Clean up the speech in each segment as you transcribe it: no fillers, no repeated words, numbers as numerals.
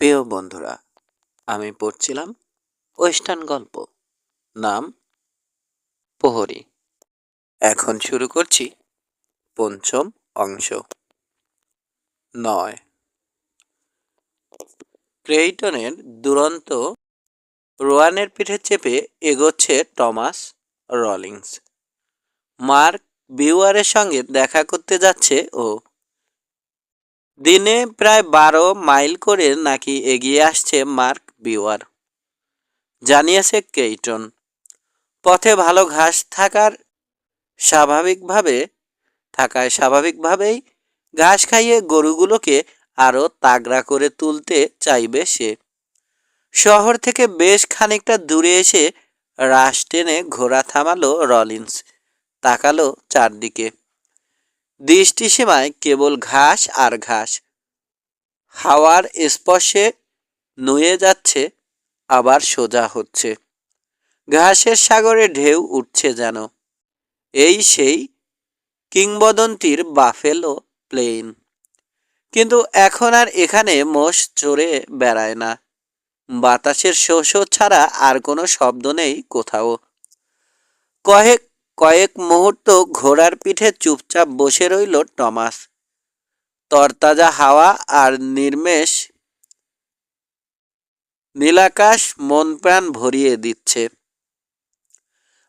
প্রিয় বন্ধুরা, আমি পড়ছিলাম ওয়েস্টার্ন গল্প, নাম প্রহরী। এখন শুরু করছি পঞ্চম অংশ। 9। ক্রেইটনের দুরন্ত রোয়ানের পিঠে চেপে এগোচ্ছে টমাস রলিন্স। মার্ক বিউয়ারের সঙ্গে দেখা করতে যাচ্ছে ও। দিনে প্রায় 12 মাইল করে নাকি এগিয়ে আসছে মার্ক বিউয়ার, জানিয়েছে ক্রেইটন। পথে ভালো ঘাস স্বাভাবিকভাবেই ঘাস খাইয়ে গরুগুলোকে আরও তাগড়া করে তুলতে চাইবে সে। শহর থেকে বেশ খানিকটা দূরে এসে রাশ টেনে ঘোড়া থামালো রলিন্স। তাকালো চারদিকে। দৃষ্টিসীমায় কেবল ঘাস আর ঘাস। হাওয়ার স্পর্শে নুয়ে যাচ্ছে, আবার সোজা হচ্ছে। ঘাসের সাগরে ঢেউ উঠছে যেন। এই সেই কিংবদন্তির বাফেলো প্লেন। কিন্তু এখন আর এখানে মোষ চড়ে বেড়ায় না। বাতাসের শো শো ছাড়া আর কোনো শব্দ নেই কোথাও। কয়েক মুহূর্ত ঘোড়ার পিঠে চুপচাপ বসে রইল টমাস। তরতাজা হাওয়া আর নির্মেষ নীলাকাশ মন প্রাণ ভরিয়ে দিচ্ছে।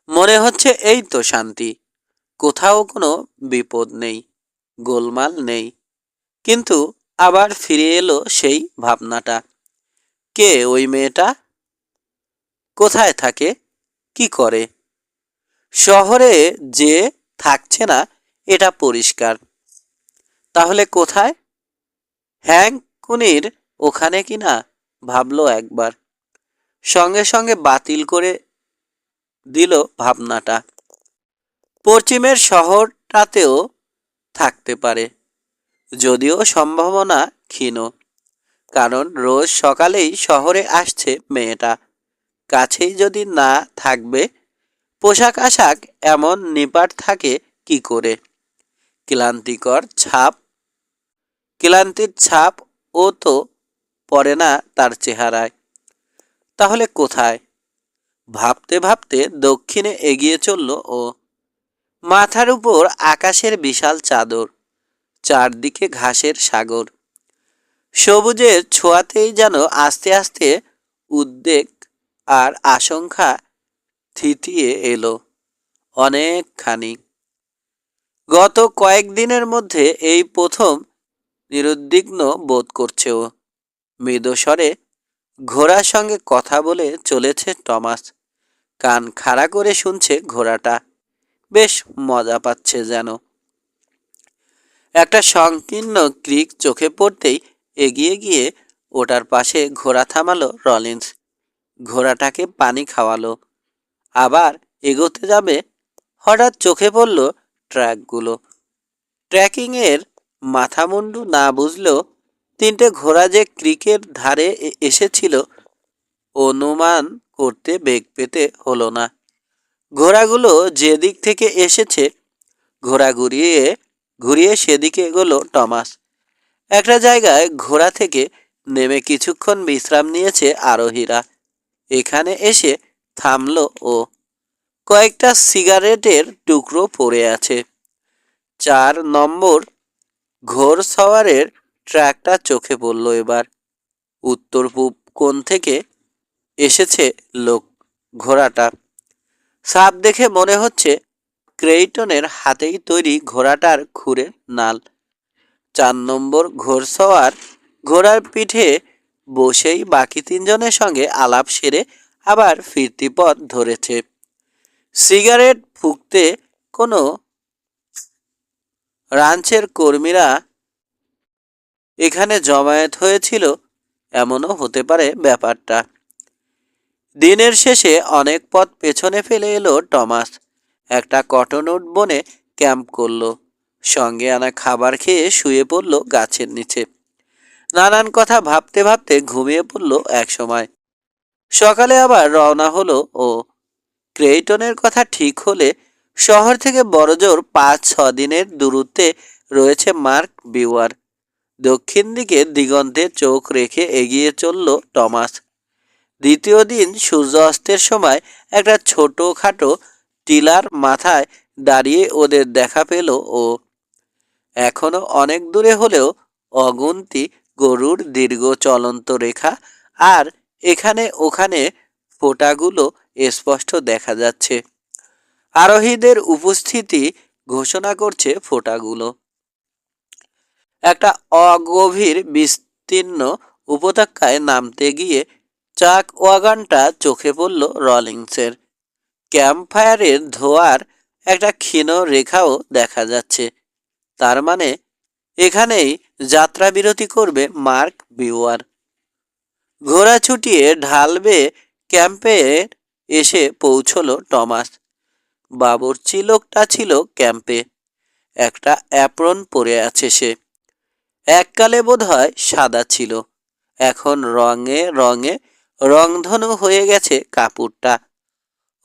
মনে হচ্ছে এই তো শান্তি, কোথাও কোনো বিপদ নেই, গোলমাল নেই। কিন্তু আবার ফিরে এলো সেই ভাবনাটা। কে ওই মেয়েটা? কোথায় থাকে? কি করে? শহরে যে থাকছে না এটা পরিষ্কার। তাহলে কোথায়? হ্যাংক কুনির ওখানে কিনা ভাবলো একবার, সঙ্গে সঙ্গে বাতিল করে দিল ভাবনাটা। পশ্চিমের শহরটাতেও থাকতে পারে, যদিও সম্ভাবনা ক্ষীণ। কারণ রোজ সকালেই শহরে আসছে মেয়েটা। কাছেই যদি না থাকবে, পোশাক আশাক এমন নিপাট থাকে কি করে? ক্লান্তির ছাপ ও তো পড়ে না তার চেহারায়। তাহলে কোথায়? ভাবতে ভাবতে দক্ষিণে এগিয়ে চলল ও। মাথার উপর আকাশের বিশাল চাদর, চারদিকে ঘাসের সাগর। সবুজের ছোঁয়াতেই যেন আস্তে আস্তে উদ্বেগ আর আশঙ্কা থিতিয়ে এলো অনেকখানি। গত কয়েকদিনের মধ্যে এই প্রথম নিরুদ্বিগ্ন বোধ করছে ও। মৃদুস্বরে ঘোড়ার সঙ্গে কথা বলে চলেছে টমাস। কান খাড়া করে শুনছে ঘোড়াটা। বেশ মজা পাচ্ছে যেন। একটা সংকীর্ণ ক্রিক চোখে পড়তেই এগিয়ে গিয়ে ওটার পাশে ঘোড়া থামালো রলিন্স। ঘোড়াটাকে পানি খাওয়ালো, আবার এগোতে যাবে। হঠাৎ চোখে পড়ল ট্র্যাকগুলো। ট্র্যাকিংয়ের মাথামুন্ডু না বুঝলেও তিনটে ঘোড়া যে ক্রিকের ধারে এসেছিল অনুমান করতে বেগ পেতে হলো না। ঘোড়াগুলো যে দিক থেকে এসেছে ঘোড়া ঘুরিয়ে সেদিকে এগোলো টমাস। একটা জায়গায় ঘোড়া থেকে নেমে কিছুক্ষণ বিশ্রাম নিয়েছে আরোহীরা। এখানে এসে থামলো ও। কয়েকটা সিগারেটের টুকরো পড়ে আছে। 4 নম্বর ঘোড়সওয়ারের ট্র্যাকটা চোখে পড়ল এবার। উত্তর পূব কোণ থেকে এসেছে ঘোড়াটা। ছাপ দেখে মনে হচ্ছে ক্রেইটনের হাতেই তৈরি ঘোড়াটার খুরে নাল। 4 নম্বর ঘোড়সওয়ার ঘোড়ার পিঠে বসেই বাকি 3 জনের সঙ্গে আলাপ সেরে আবার ফিরতি পথ ধরেছে। সিগারেট ফুঁকতে কোনো রাঞ্চের কর্মীরা এখানে জমায়েত হয়েছিল, এমনও হতে পারে ব্যাপারটা। দিনের শেষে অনেক পথ পেছনে ফেলে এলো টমাস। একটা কটনউড বনে ক্যাম্প করলো। সঙ্গে আনা খাবার খেয়ে শুয়ে পড়ল গাছের নিচে। নানান কথা ভাবতে ভাবতে ঘুমিয়ে পড়ল একসময়। সকালে আবার রওনা হলো ও। ক্রেইটনের কথা ঠিক হলে শহর থেকে বড়জোর 5-6 দিনের দূরত্বে রয়েছে মার্ক বিউয়ার। দক্ষিণ দিকে দিগন্তে চোখ রেখে এগিয়ে চলল টমাস। দ্বিতীয় দিন সূর্য অস্তের সময় একটা ছোটোখাটো টিলার মাথায় দাঁড়িয়ে ওদের দেখা পেল ও। এখনো অনেক দূরে হলেও অগুন্তি গরুর দীর্ঘ চলন্ত রেখা আর এখানে ওখানে ফোঁটাগুলো স্পষ্ট দেখা যাচ্ছে। আরোহীদের উপস্থিতি ঘোষণা করছে ফোঁটাগুলো। একটা অগভীর বিস্তীর্ণ উপত্যকায় নামতে গিয়ে চাক ওয়াগনটা চোখে পড়ল রলিংসের। ক্যাম্প ফায়ারের ধোঁয়ার একটা ক্ষীণ রেখাও দেখা যাচ্ছে। তার মানে এখানেই যাত্রা বিরতি করবে মার্ক বিওয়ার। ঘোড়া ছুটিয়ে ঢাল বেয়ে ক্যাম্পে এসে পৌঁছল টমাস। বাবুর্চি লোকটা ছিল ক্যাম্পে। একটা অ্যাপ্রন পরে আছে সে। এককালে বোধহয় সাদা ছিল, এখন রঙে রঙে রংধনু হয়ে গেছে কাপড়টা।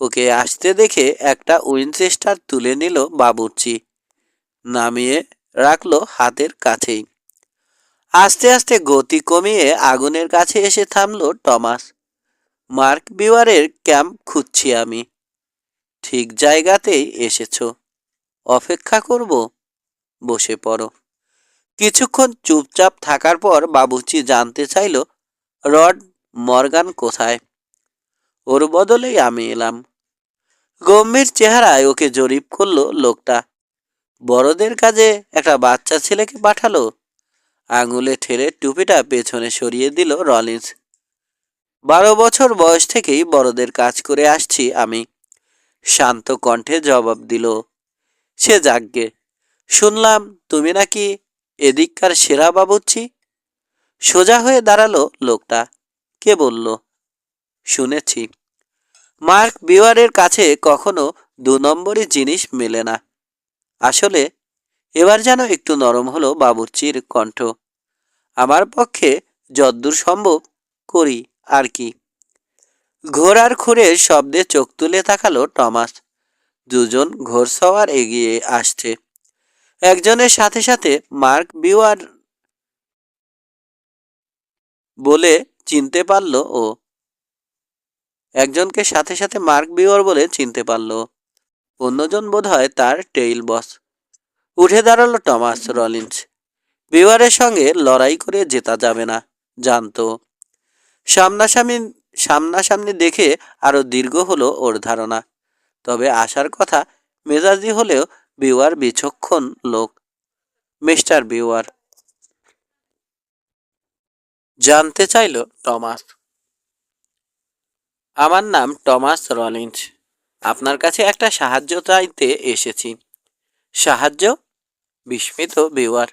ওকে আসতে দেখে একটা উইনচেস্টার তুলে নিল বাবুর্চি, নামিয়ে রাখলো হাতের কাছেই। আস্তে আস্তে গতি কমিয়ে আগুনের কাছে এসে থামল টমাস। মার্ক বিওয়ারের ক্যাম্প খুঁজছি আমি। ঠিক জায়গাতেই এসেছো, অপেক্ষা করব? বসে পড়ো। কিছুক্ষণ চুপচাপ থাকার পর বাবুর্চি জানতে চাইল রড মর্গান কোথায়। ওর বদলেই আমি এলাম। গম্ভীর চেহারায় ওকে জরিপ করলো লোকটা। বড়দের কাজে একটা বাচ্চা ছেলেকে পাঠালো। আঙুলে ঠেলে টুপিটা পেছনে সরিয়ে দিল রলিন্স। 12 বছর বয়স থেকেই বড়দের কাজ করে আসছি আমি, শান্ত কণ্ঠে জবাব দিল সে। যাগ্গে, শুনলাম তুমি নাকি এদিককার সেরা বাবুর্চি। সোজা হয়ে দাঁড়ালো লোকটা। কে বলল? শুনেছি। মার্ক বিওয়ারের কাছে কখনো 2 নম্বরই জিনিস মেলে না। আসলে এবার যেন একটু নরম হলো বাবুর্চির কণ্ঠ। আমার পক্ষে যদ্দূর সম্ভব করি আর কি। ঘোড়ার খুরের শব্দে চোখ তুলে তাকালো টমাস। দুজন ঘোড়সওয়ার এগিয়ে আসছে। একজনের সাথে সাথে মার্ক বিওয়ার বলে চিনতে পারল ও। একজনকে সাথে সাথে মার্ক বিওয়ার বলে চিনতে পারল। অন্যজন বোধহয় তার টেইল বস। উঠে দাঁড়ালো টমাস রলিন্স। বিওয়ারের সঙ্গে লড়াই করে জেতা যাবে না, জানতো। সামনাসামনি সামনাসামনি দেখে আরো দীর্ঘ হলো ওর ধারণা। তবে আসার কথা মেজাজি হলেও বিওয়ার বিচক্ষণ লোক। Mister beware? জানতে চাইল টমাস। আমার নাম টমাস রলিন্স। আপনার কাছে একটা সাহায্য চাইতে এসেছি। সাহায্য? বিস্মিত বিওয়ার।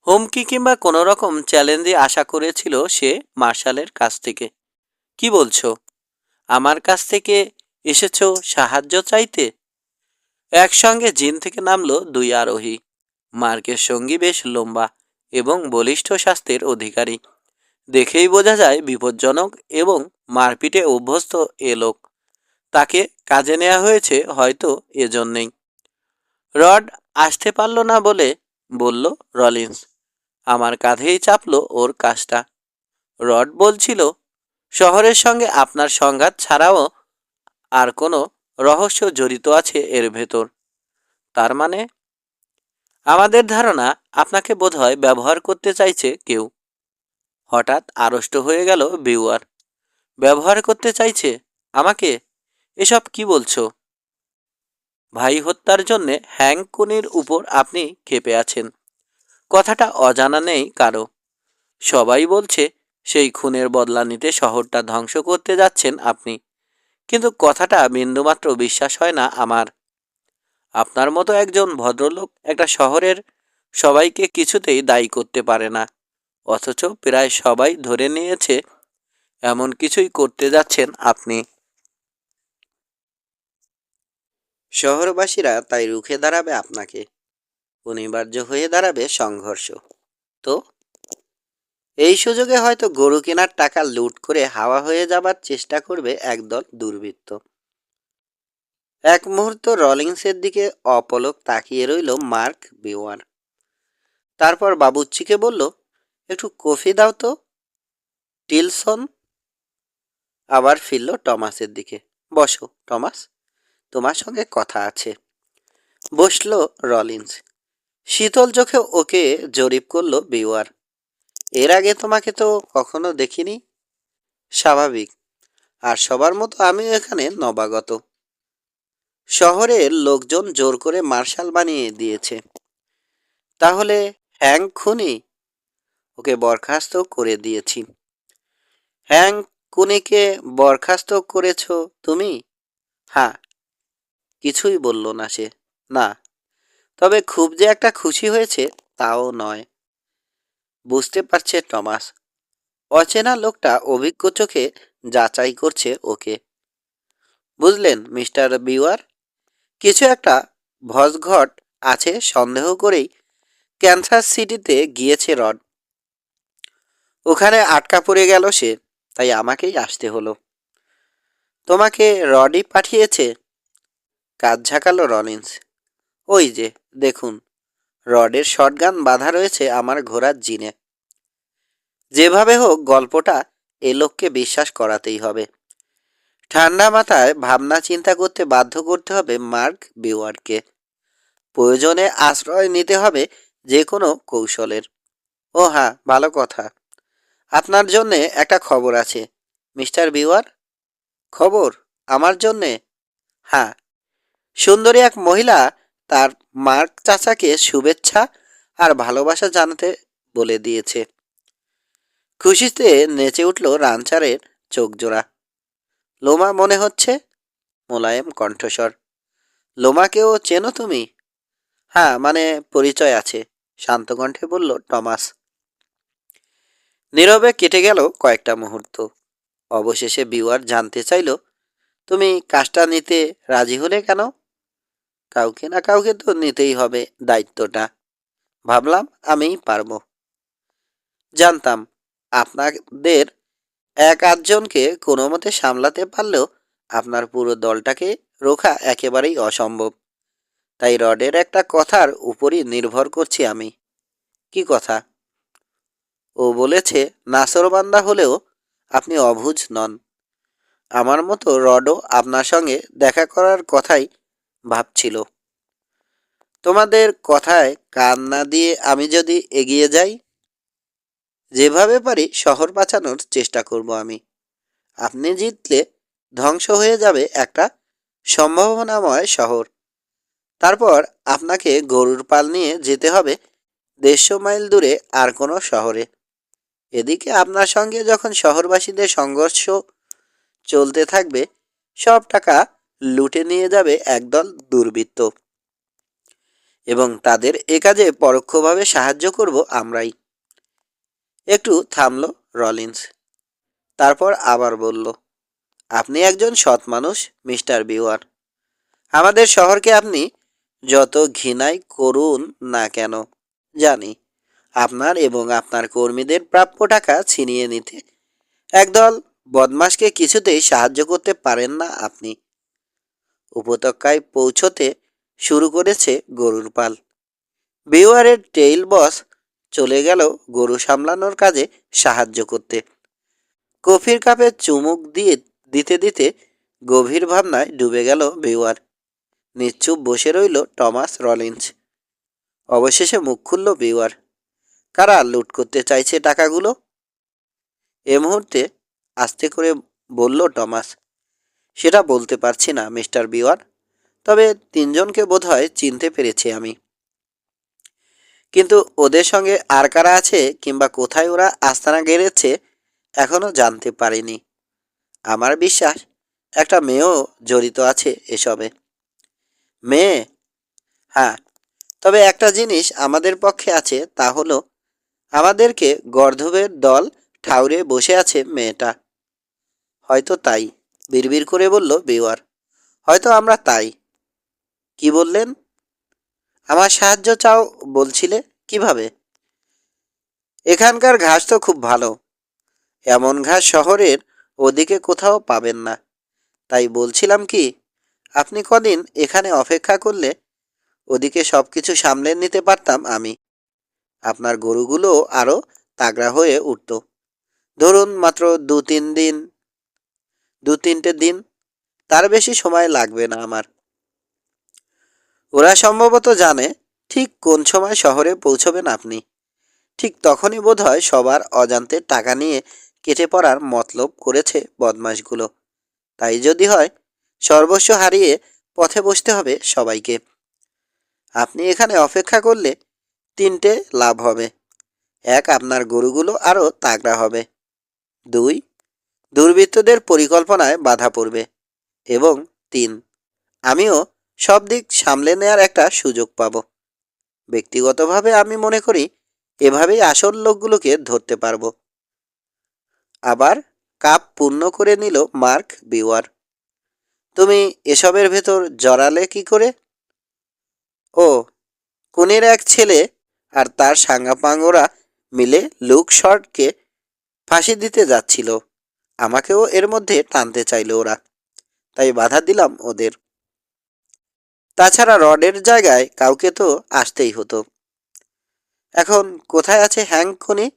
হুমকি কিংবা কোনো রকম চ্যালেঞ্জই আশা করেছিল সে মার্শালের কাছ থেকে। কি বলছো? আমার কাছ থেকে এসেছো সাহায্য চাইতে? একসঙ্গে জিন থেকে নামলো 2 আরোহী। মার্কের সঙ্গী বেশ লম্বা এবং বলিষ্ঠ স্বাস্থ্যের অধিকারী। দেখেই বোঝা যায় বিপজ্জনক এবং মারপিটে অভ্যস্ত এ লোক। তাকে কাজে নেওয়া হয়েছে হয়তো এজন্যেই। রড আসতে পারল না বলে বলল রলিন্স। আমার কাঁধেই চাপলো ওর কাজটা। রড বলছিল শহরের সঙ্গে আপনার সংঘাত ছাড়াও আর কোনো রহস্য জড়িত আছে এর ভেতর। তার মানে? আমাদের ধারণা আপনাকে বোধহয় ব্যবহার করতে চাইছে কেউ। হঠাৎ আড়ষ্ট হয়ে গেল বিওয়ার। ব্যবহার করতে চাইছে আমাকে? এসব কি বলছো? ভাই হত্যার জন্যে হ্যাংক কুনির উপর আপনি ক্ষেপে আছেন। কথাটা অজানা নেই কারো। সবাই বলছে সেই খুনের বদলা নিতে শহরটা ধ্বংস করতে যাচ্ছেন আপনি। কিন্তু কথাটা বিন্দুমাত্র বিশ্বাস হয় না আমার। আপনার মতো একজন ভদ্রলোক একটা শহরের সবাইকে কিছুতেই দায়ী করতে পারে না, অথচ প্রায় সবাই ধরে নিয়েছে এমন কিছুই করতে যাচ্ছেন আপনি। শহরবাসীরা তাই রুখে দাঁড়াবে আপনাকে। অনিবার্য হয়ে দাঁড়াবে সংঘর্ষ। তো এই সুযোগে হয়তো গরু কেনার টাকা লুট করে হাওয়া হয়ে যাবার চেষ্টা করবে একদল দুর্বৃত্ত। এক মুহূর্ত রলিংসের দিকে অপলক তাকিয়ে রইল মার্ক বিওয়ার। তারপর বাবুর্চিকে বলল, একটু কফি দাও তো, টিলসন। আবার ফিরল টমাসের দিকে। বসো টমাস, তোমার সঙ্গে কথা আছে। বসল রলিন্স। শীতল চোখে ওকে জরিপ করল বিওয়ার। এর আগে তোমাকে তো কখনো দেখিনি। স্বাভাবিক, আর সবার মতো আমিও এখানে নবাগত। শহরের লোকজন জোর করে মার্শাল বানিয়ে দিয়েছে। তাহলে হ্যাং খুনি? ওকে বরখাস্ত করে দিয়েছি। হ্যাং খুনিকে বরখাস্ত করেছ তুমি? হ্যাঁ। কিছুই বলল না সে। না, তবে খুব যে একটা খুশি হয়েছে তাও নয়। বুঝতে পারছে টমাস, অচেনা লোকটা অভিজ্ঞ চোখে যাচাই করছে ওকে। বুঝলেন মিস্টার বিওয়ার, কিছু একটা ভজঘট আছে সন্দেহ করেই ক্যান্সাস সিটিতে গিয়েছে রড। ওখানে আটকা পড়ে গেল সে, তাই আমাকেই আসতে হলো। তোমাকে রডই পাঠিয়েছে? কাজ ঝাঁকালো রলিন্স। ওই যে দেখুন, রডের শটগান বাঁধা রয়েছে আমার ঘোড়ার জিনে। যেভাবে হোক গল্পটা এ লোককে বিশ্বাস করাতেই হবে। ঠান্ডা মাথায় ভাবনা চিন্তা করতে বাধ্য করতে হবে মার্ক বিওয়ারকে। প্রয়োজনে আশ্রয় নিতে হবে যে কোনো কৌশলের। ও হ্যাঁ, ভালো কথা, আপনার জন্যে একটা খবর আছে মিস্টার বিওয়ার। খবর? আমার জন্যে? হ্যাঁ, সুন্দরী এক মহিলা তার মার্ক চাচাকে শুভেচ্ছা আর ভালোবাসা জানাতে বলে দিয়েছে। খুশিতে নেচে উঠল রানচারের চোখজোড়া। লোমা মনে হচ্ছে? মোলায়েম কণ্ঠস্বর। লোমাকেও চেনো তুমি? হ্যাঁ, মানে পরিচয় আছে, শান্ত কণ্ঠে বলল টমাস। নীরবে কেটে গেল কয়েকটা মুহূর্ত। অবশেষে বিওয়ার জানতে চাইল, তুমি কাজটা নিতে রাজি হলে কেন? কাউকে না কাউকে তো নিতেই হবে দায়িত্বটা। ভাবলাম আমিই পারবো। জানতাম আপনাদের এক আধজনকে কোনো মতে সামলাতে পারলেও আপনার পুরো দলটাকে রোখা একেবারেই অসম্ভব। তাই রডের একটা কথার উপরই নির্ভর করছি আমি। কি কথা? ও বলেছে নাসরবান্দা হলেও আপনি অবুঝ নন। আমার মতো রডও আপনার সঙ্গে দেখা করার কথাই ভাবছিল। তোমাদের কথায় কান না দিয়ে আমি যদি এগিয়ে যাই, যেভাবে পারি শহর বাঁচানোর চেষ্টা করব আমি। আপনি জিতলে ধ্বংস হয়ে যাবে একটা সম্ভাবনাময় শহর। তারপর আপনাকে গরুর পাল নিয়ে যেতে হবে 150 মাইল দূরে আর কোনো শহরে। এদিকে আপনার সঙ্গে যখন শহরবাসীদের সংঘর্ষ চলতে থাকবে, সব টাকা লুটে নিয়ে যাবে একদল দুর্বৃত্ত, এবং তাদের এ কাজে পরোক্ষভাবে সাহায্য করব আমরাই। একটু থামল রলিন্স, তারপর আবার বলল, আপনি একজন সৎ মানুষ মিস্টার বিওয়ার। আমাদের শহরকে আপনি যত ঘৃণাই করুন না কেন, জানি আপনার এবং আপনার কর্মীদের প্রাপ্য টাকা ছিনিয়ে নিতে একদল বদমাশকে কিছুতেই সাহায্য করতে পারেন না আপনি। উপত্যকায় পৌঁছতে শুরু করেছে গরুর পাল। বিওয়ারের টেইল বস চলে গেল গরু সামলানোর কাজে সাহায্য করতে। কফির কাপে চুমুক দিয়ে দিতে দিতে গভীর ভাবনায় ডুবে গেল বিওয়ার। নিশ্চুপ বসে রইল টমাস রলিন্স। অবশেষে মুখ খুলল বিওয়ার। কারা লুট করতে চাইছে টাকাগুলো? এ মুহূর্তে আস্তে করে বলল টমাস, সেটা বলতে পারছি না মিস্টার বিওয়ার, তবে 3 জনকে বোধহয় চিনতে পেরেছি আমি। কিন্তু ওদের সঙ্গে আর কারা আছে কিংবা কোথায় ওরা আস্তানা গেড়েছে এখনো জানতে পারিনি। আমার বিশ্বাস একটা মেয়েও জড়িত আছে এসবে। মেয়ে? হ্যাঁ, তবে একটা জিনিস আমাদের পক্ষে আছে, তা হলো আমাদেরকে গর্দভের দল ঠাউরে বসে আছে মেয়েটা। হয়তো তাই, বিড়বিড় করে বলল বিওয়ার। হয়তো আমরা তাই। কি বললেন? আমার সাহায্য চাও বলছিলে, কিভাবে? এখানকার ঘাস তো খুব ভালো, এমন ঘাস শহরের ওদিকে কোথাও পাবেন না। তাই বলছিলাম কি, আপনি কদিন এখানে অপেক্ষা করলে ওদিকে সব কিছু সামলে নিতে পারতাম আমি। আপনার গরুগুলো আরও তাগড়া হয়ে উঠত। ধরুন মাত্র 2-3 দিন, তার বেশি সময় লাগবে না আমার। ওরা সম্ভবত জানে ঠিক কোন সময় শহরে পৌঁছবেন আপনি। ঠিক তখনই বোধহয় সবার অজান্তে টাকা নিয়ে কেটে পড়ার মতলব করেছে বদমাশগুলো। তাই যদি হয়, সর্বস্ব হারিয়ে পথে বসতে হবে সবাইকে। আপনি এখানে অপেক্ষা করলে 3টে লাভ হবে। 1, আপনার গরুগুলো আরও তাগড়া হবে। 2, দুর্বৃত্তদের পরিকল্পনায় বাধা পড়বে। এবং 3, আমিও সব দিক সামলে নেয়ার একটা সুযোগ পাব। ব্যক্তিগতভাবে আমি মনে করি এভাবেই আসল লোকগুলোকে ধরতে পারব। আবার কাপ পূর্ণ করে নিল মার্ক বিওয়ার। তুমি এসবের ভেতর জড়ালে কি করে? ও, কুনির এক ছেলে আর তার সাঙ্গাপাঙ্গরা মিলে লুক শর্টকে ফাঁসি দিতে যাচ্ছিল। আমাকেও এর মধ্যে টানতে চাইল ওরা, তাই বাধা দিলাম ওদের। তাছাড়া রডের জায়গায় কাউকে তো আসতেই হতো। এখন কোথায় আছে হ্যাংক কুনি?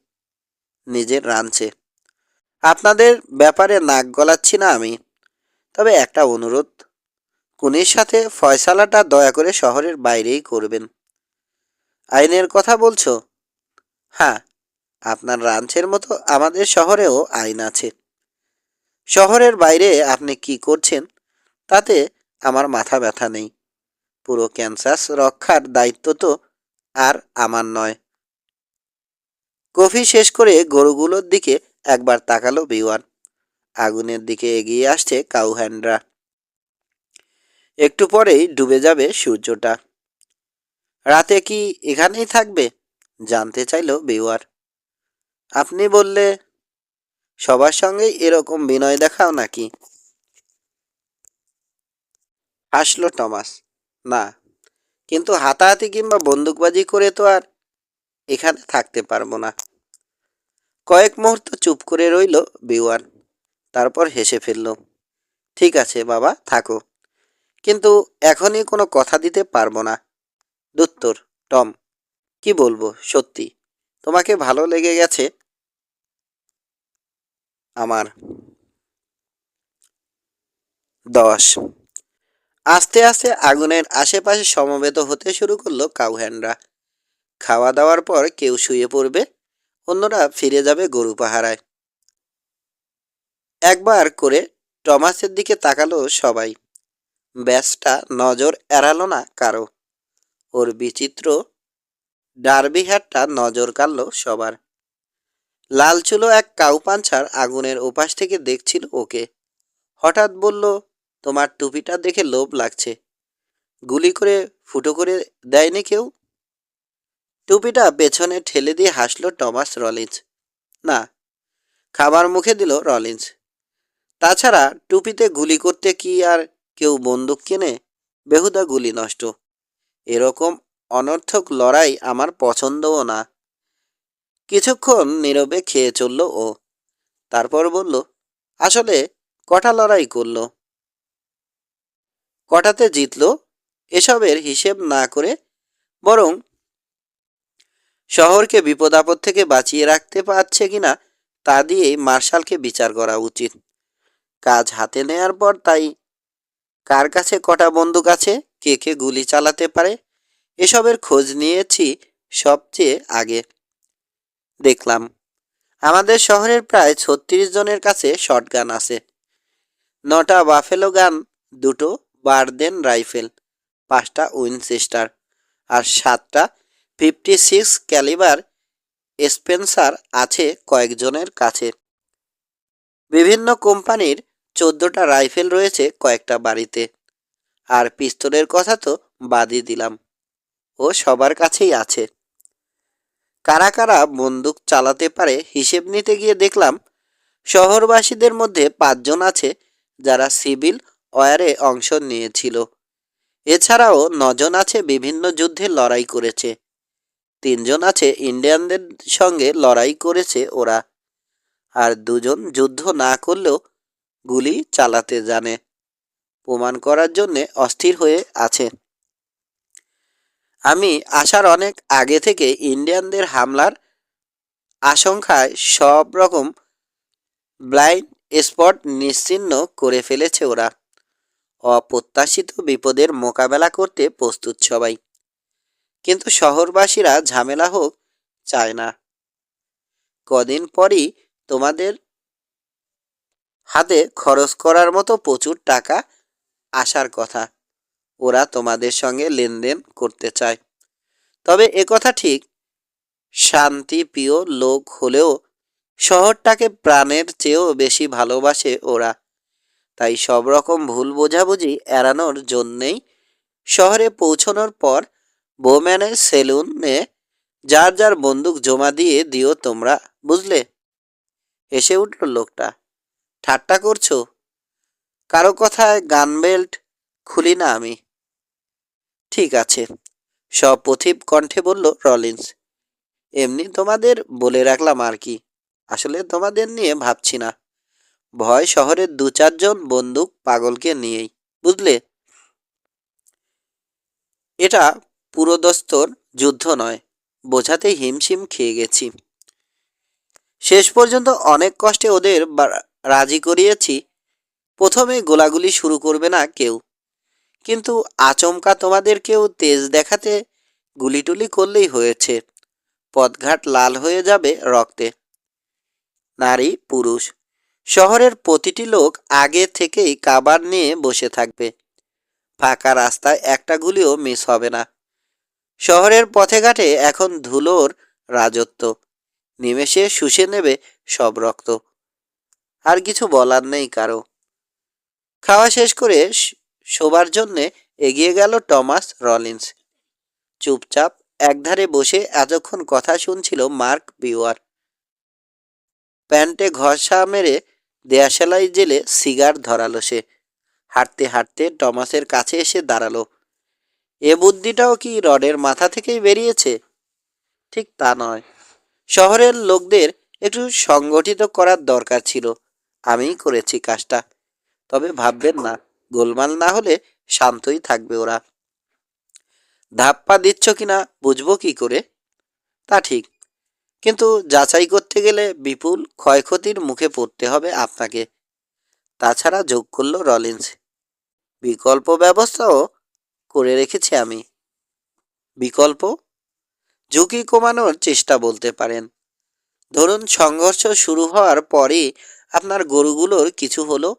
নিজের রাঞ্চে। আপনাদের ব্যাপারে নাক গলাচ্ছি না আমি, তবে একটা অনুরোধ, কুনির সাথে ফয়সালাটা দয়া করে শহরের বাইরেই করবেন। আইনের কথা বলছো? হ্যাঁ, আপনার রাঞ্চের মতো আমাদের শহরেও আইন আছে। শহরের বাইরে আপনি কি করছেন তাতে আমার মাথা ব্যথা নেই। পুরো ক্যান্সাস রক্ষার দায়িত্ব তো আর আমার নয়। কফি শেষ করে গরুগুলোর দিকে একবার তাকালো বিওয়ান। আগুনের দিকে এগিয়ে আসছে কাউহ্যান্ডরা। একটু পরেই ডুবে যাবে সূর্যটা। রাতে কি এখানেই থাকবে? জানতে চাইল বিওয়ার। আপনি বললে সবার সঙ্গেই এরকম বিনয় দেখাও নাকি? হাসল টমাস। না, কিন্তু হাতাহাতি কিংবা বন্দুকবাজি করে তো আর এখানে থাকতে পারবো না। কয়েক মুহূর্ত চুপ করে রইল বিওয়ান, তারপর হেসে ফেলল। ঠিক আছে বাবা, থাকো, কিন্তু এখনই কোনো কথা দিতে পারবো না। দুত্তর, টম, কি বলবো, সত্যি তোমাকে ভালো লেগে গেছে আমার। 10। আস্তে আস্তে আগুনের আশেপাশে সমবেত হতে শুরু করলো কাউহ্যান্ডরা। খাওয়া দাওয়ার পর কেউ শুয়ে পড়বে, অন্যরা ফিরে যাবে গরু পাহারায়। একবার করে টমাসের দিকে তাকালো সবাই। ব্যাসটা নজর এড়ালো না কারো। ওর বিচিত্র ডার্বি হ্যাটটা নজর কাড়ল সবার। লাল চুলো এক কাউ পাঞ্চার আগুনের ওপাশ থেকে দেখছিল ওকে। হঠাৎ বলল, তোমার টুপিটা দেখে লোভ লাগছে। গুলি করে ফুটো করে দেয়নি কেউ? টুপিটা পেছনে ঠেলে দিয়ে হাসল টমাস রলিন্স। না, খাবার মুখে দিল রলিন্স। তাছাড়া টুপিতে গুলি করতে কি আর কেউ বন্দুক কেনে? বেহুদা গুলি নষ্ট। এরকম অনর্থক লড়াই আমার পছন্দও না। কিছুক্ষণ নীরবে খেয়ে চলল ও। তারপর বলল, আসলে কটা লড়াই করল, কটাতে জিতল, এসবের হিসেব না করে বরং শহরকে বিপদ আপদ থেকে বাঁচিয়ে রাখতে পারছে কিনা তা দিয়েই মার্শালকে বিচার করা উচিত। কাজ হাতে নেয়ার পর তাই কার কাছে কটা বন্দুক আছে, কে কে গুলি চালাতে পারে, এসবের খোঁজ নিয়েছি সবচেয়ে আগে। দেখলাম আমাদের শহরের প্রায় 36 জনের কাছে শটগান আছে। 9টা বাফেলো গান, 2টো বারদেন রাইফেল, 5টা উইনচেস্টার আর 7টা 56 ক্যালিবার স্পেন্সার আছে কয়েকজনের কাছে। বিভিন্ন কোম্পানির 14টা রাইফেল রয়েছে কয়েকটা বাড়িতে। আর পিস্তলের কথা তো বাদই দিলাম, ও সবার কাছেই আছে। কারা কারা বন্দুক চালাতে পারে হিসেব নিতে গিয়ে দেখলাম শহরবাসীদের মধ্যে 5 জন আছে যারা সিভিল ওয়ারে অংশ নিয়েছিল। এছাড়াও 9 জন আছে বিভিন্ন যুদ্ধে লড়াই করেছে। 3 জন আছে ইন্ডিয়ানদের সঙ্গে লড়াই করেছে ওরা। আর 2 জন যুদ্ধ না করলেও গুলি চালাতে জানে। প্রমাণ করার জন্যে অস্থির হয়ে আছে। আমি আসার অনেক আগে থেকে ইন্ডিয়ানদের হামলার আশঙ্কায় সব রকম ব্লাইন্ড স্পট নিশ্চিহ্ন করে ফেলেছে ওরা। অপ্রত্যাশিত বিপদের মোকাবেলা করতে প্রস্তুত সবাই। কিন্তু শহরবাসীরা ঝামেলা হোক চায় না। কদিন পরই তোমাদের হাতে খরচ করার মতো প্রচুর টাকা আসার কথা। ওরা তোমাদের সঙ্গে লেনদেন করতে চায়। তবে একথা ঠিক, শান্তিপ্রিয় লোক হলেও শহরটাকে প্রাণের চেয়েও বেশি ভালোবাসে ওরা। তাই সব রকম ভুল বোঝাবুঝি এড়ানোর জন্যেই শহরে পৌঁছানোর পর বোম্যানের সেলুনে যার যার বন্দুক জমা দিয়ে দিও তোমরা, বুঝলে? হেসে উঠল লোকটা। ঠাট্টা করছো? কারো কথায় গান বেল্ট খুলি না আমি। ঠিক আছে, সপথিক কণ্ঠে বলল রলিন্স। এমনি তোমাদের বলে রাখলাম আর কি। আসলে তোমাদের নিয়ে ভাবছি না। ভয় শহরের 2-4 জন বন্দুক পাগলকে নিয়েই, বুঝলে? এটা পুরোদস্তুর যুদ্ধ নয়, বোঝাতে হিমশিম খেয়ে গেছি। শেষ পর্যন্ত অনেক কষ্টে ওদের রাজি করিয়েছি। প্রথমে গোলাগুলি শুরু করবে না কেউ, কিন্তু আচমকা তোমাদের কেউ তেজ দেখাতে গুলিটুলি করলেই হয়েছে। পথঘাট লাল হয়ে যাবে রক্তে। নারী পুরুষ শহরের প্রতিটি লোক আগে থেকেই কাবার নিয়ে বসে থাকবে। ফাঁকা রাস্তায় একটা গুলিও মিস হবে না। শহরের পথে ঘাটে এখন ধুলোর রাজত্ব। নিমেষে শুষে নেবে সব রক্ত। আর কিছু বলার নেই কারো। খাওয়া শেষ করে শোবার জন্যে এগিয়ে গেল টমাস রলিন্স। চুপচাপ একধারে বসে এতক্ষণ কথা শুনছিল মার্ক বিওয়ার। প্যান্টে ঘষা মেরে দেয়াশালাই জেলে সিগার ধরালো সে। হাঁটতে হাঁটতে টমাসের কাছে এসে দাঁড়ালো। এ বুদ্ধিটাও কি রডের মাথা থেকেই বেরিয়েছে? ঠিক তা নয়। শহরের লোকদের একটু সংগঠিত করার দরকার ছিল। আমিই করেছি কাজটা। তবে ভাববেন না, গোলমাল না হলে শান্তই থাকবে ওরা। ধাপ্পা দিচ্ছ কিনা বুঝবো কি করে? তা ঠিক, কিন্তু যাচাই করতে গেলে বিপুল ক্ষয়ক্ষতির মুখে পড়তে হবে আপনাকে। তাছাড়া যোগ করল রলিন্স, বিকল্প ব্যবস্থাও করে রেখেছি আমি। বিকল্প? ঝুঁকি কমানোর চেষ্টা বলতে পারেন। ধরুন সংঘর্ষ শুরু হওয়ার পরই আপনার গরুগুলোর কিছু হলো,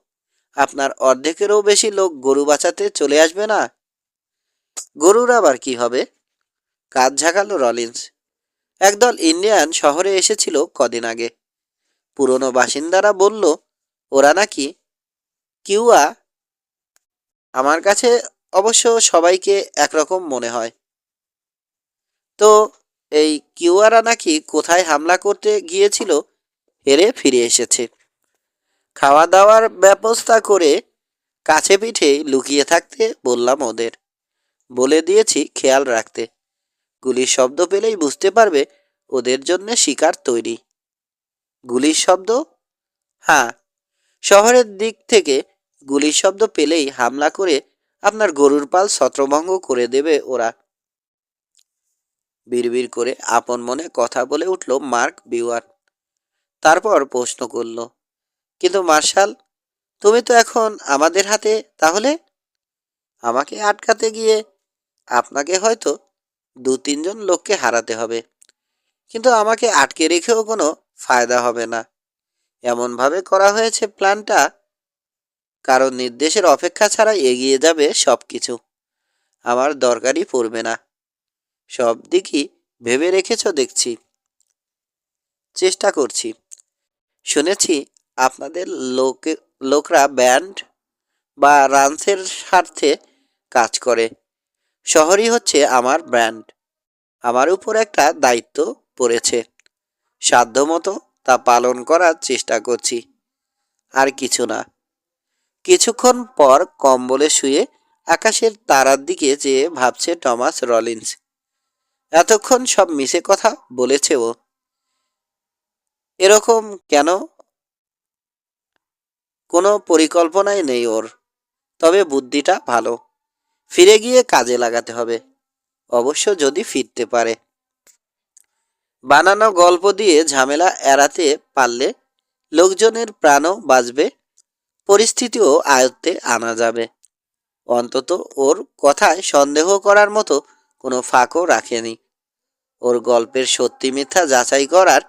আপনার অর্ধেকেরও বেশি লোক গরু বাঁচাতে চলে আসবে না? গরুর আবার কি হবে? কাজ ঝাঁকালো রলিন্স। একদল ইন্ডিয়ান শহরে এসেছিল কদিন আগে। পুরনো বাসিন্দারা বলল ওরা নাকি কিউয়া। আমার কাছে অবশ্য সবাইকে একরকম মনে হয়। তো এই কিউয়ারা নাকি কোথায় হামলা করতে গিয়েছিল, হেরে ফিরে এসেছে। খাওয়া দাওয়ার ব্যবস্থা করে কাছে পিঠে লুকিয়ে থাকতে বললাম ওদের। বলে দিয়েছি খেয়াল রাখতে। গুলির শব্দ পেলেই বুঝতে পারবে ওদের জন্য শিকার তৈরি। গুলির শব্দ? হ্যাঁ, শহরের দিক থেকে গুলির শব্দ পেলেই হামলা করে আপনার গরুর পাল ছত্রভঙ্গ করে দেবে ওরা। বিড়বিড় করে আপন মনে কথা বলে উঠল মার্ক বিওয়ার। তারপর প্রশ্ন করল, কিন্তু মার্শাল, তুমি তো এখন আমাদের হাতে, তাহলে? আমাকে আটকাতে গিয়ে আপনাকে হয়তো 2-3 জন লোককে হারাতে হবে, কিন্তু আমাকে আটকে রেখেও কোনো ফায়দা হবে না। এমনভাবে করা হয়েছে প্ল্যানটা, কারণ নির্দেশের অপেক্ষা ছাড়া এগিয়ে যাবে সব কিছু। আমার দরকারই পড়বে না। সব দিকই ভেবে রেখেছ দেখছি। চেষ্টা করছি। শুনেছি আপনাদের লোকরা ব্যান্ড বা রান্সের স্বার্থে কাজ করে। শহরই হচ্ছে আমার ব্র্যান্ড। আমার উপর একটা দায়িত্ব পড়েছে। সাধ্যমতো তা পালন করার চেষ্টা করছি, আর কিছু না। কিছুক্ষণ পর কম্বলে শুয়ে আকাশের তারার দিকে চেয়ে ভাবছে টমাস রলিন্স। এতক্ষণ সব মিছে কথা বলেছে ও। এরকম কেন? কোনো পরিকল্পনাই নেই ওর। তবে বুদ্ধিটা ভালো। ফিরে গিয়ে কাজে লাগাতে হবে, অবশ্য যদি ফিরতে পারে। বানানো গল্প দিয়ে ঝামেলা এড়াতে পারলে লোকজনের প্রাণও বাঁচবে, পরিস্থিতিও আয়ত্তে আনা যাবে। অন্তত ওর কথায় সন্দেহ করার মতো কোনো ফাঁকও রাখেনি। ওর গল্পের সত্যি মিথ্যা যাচাই করার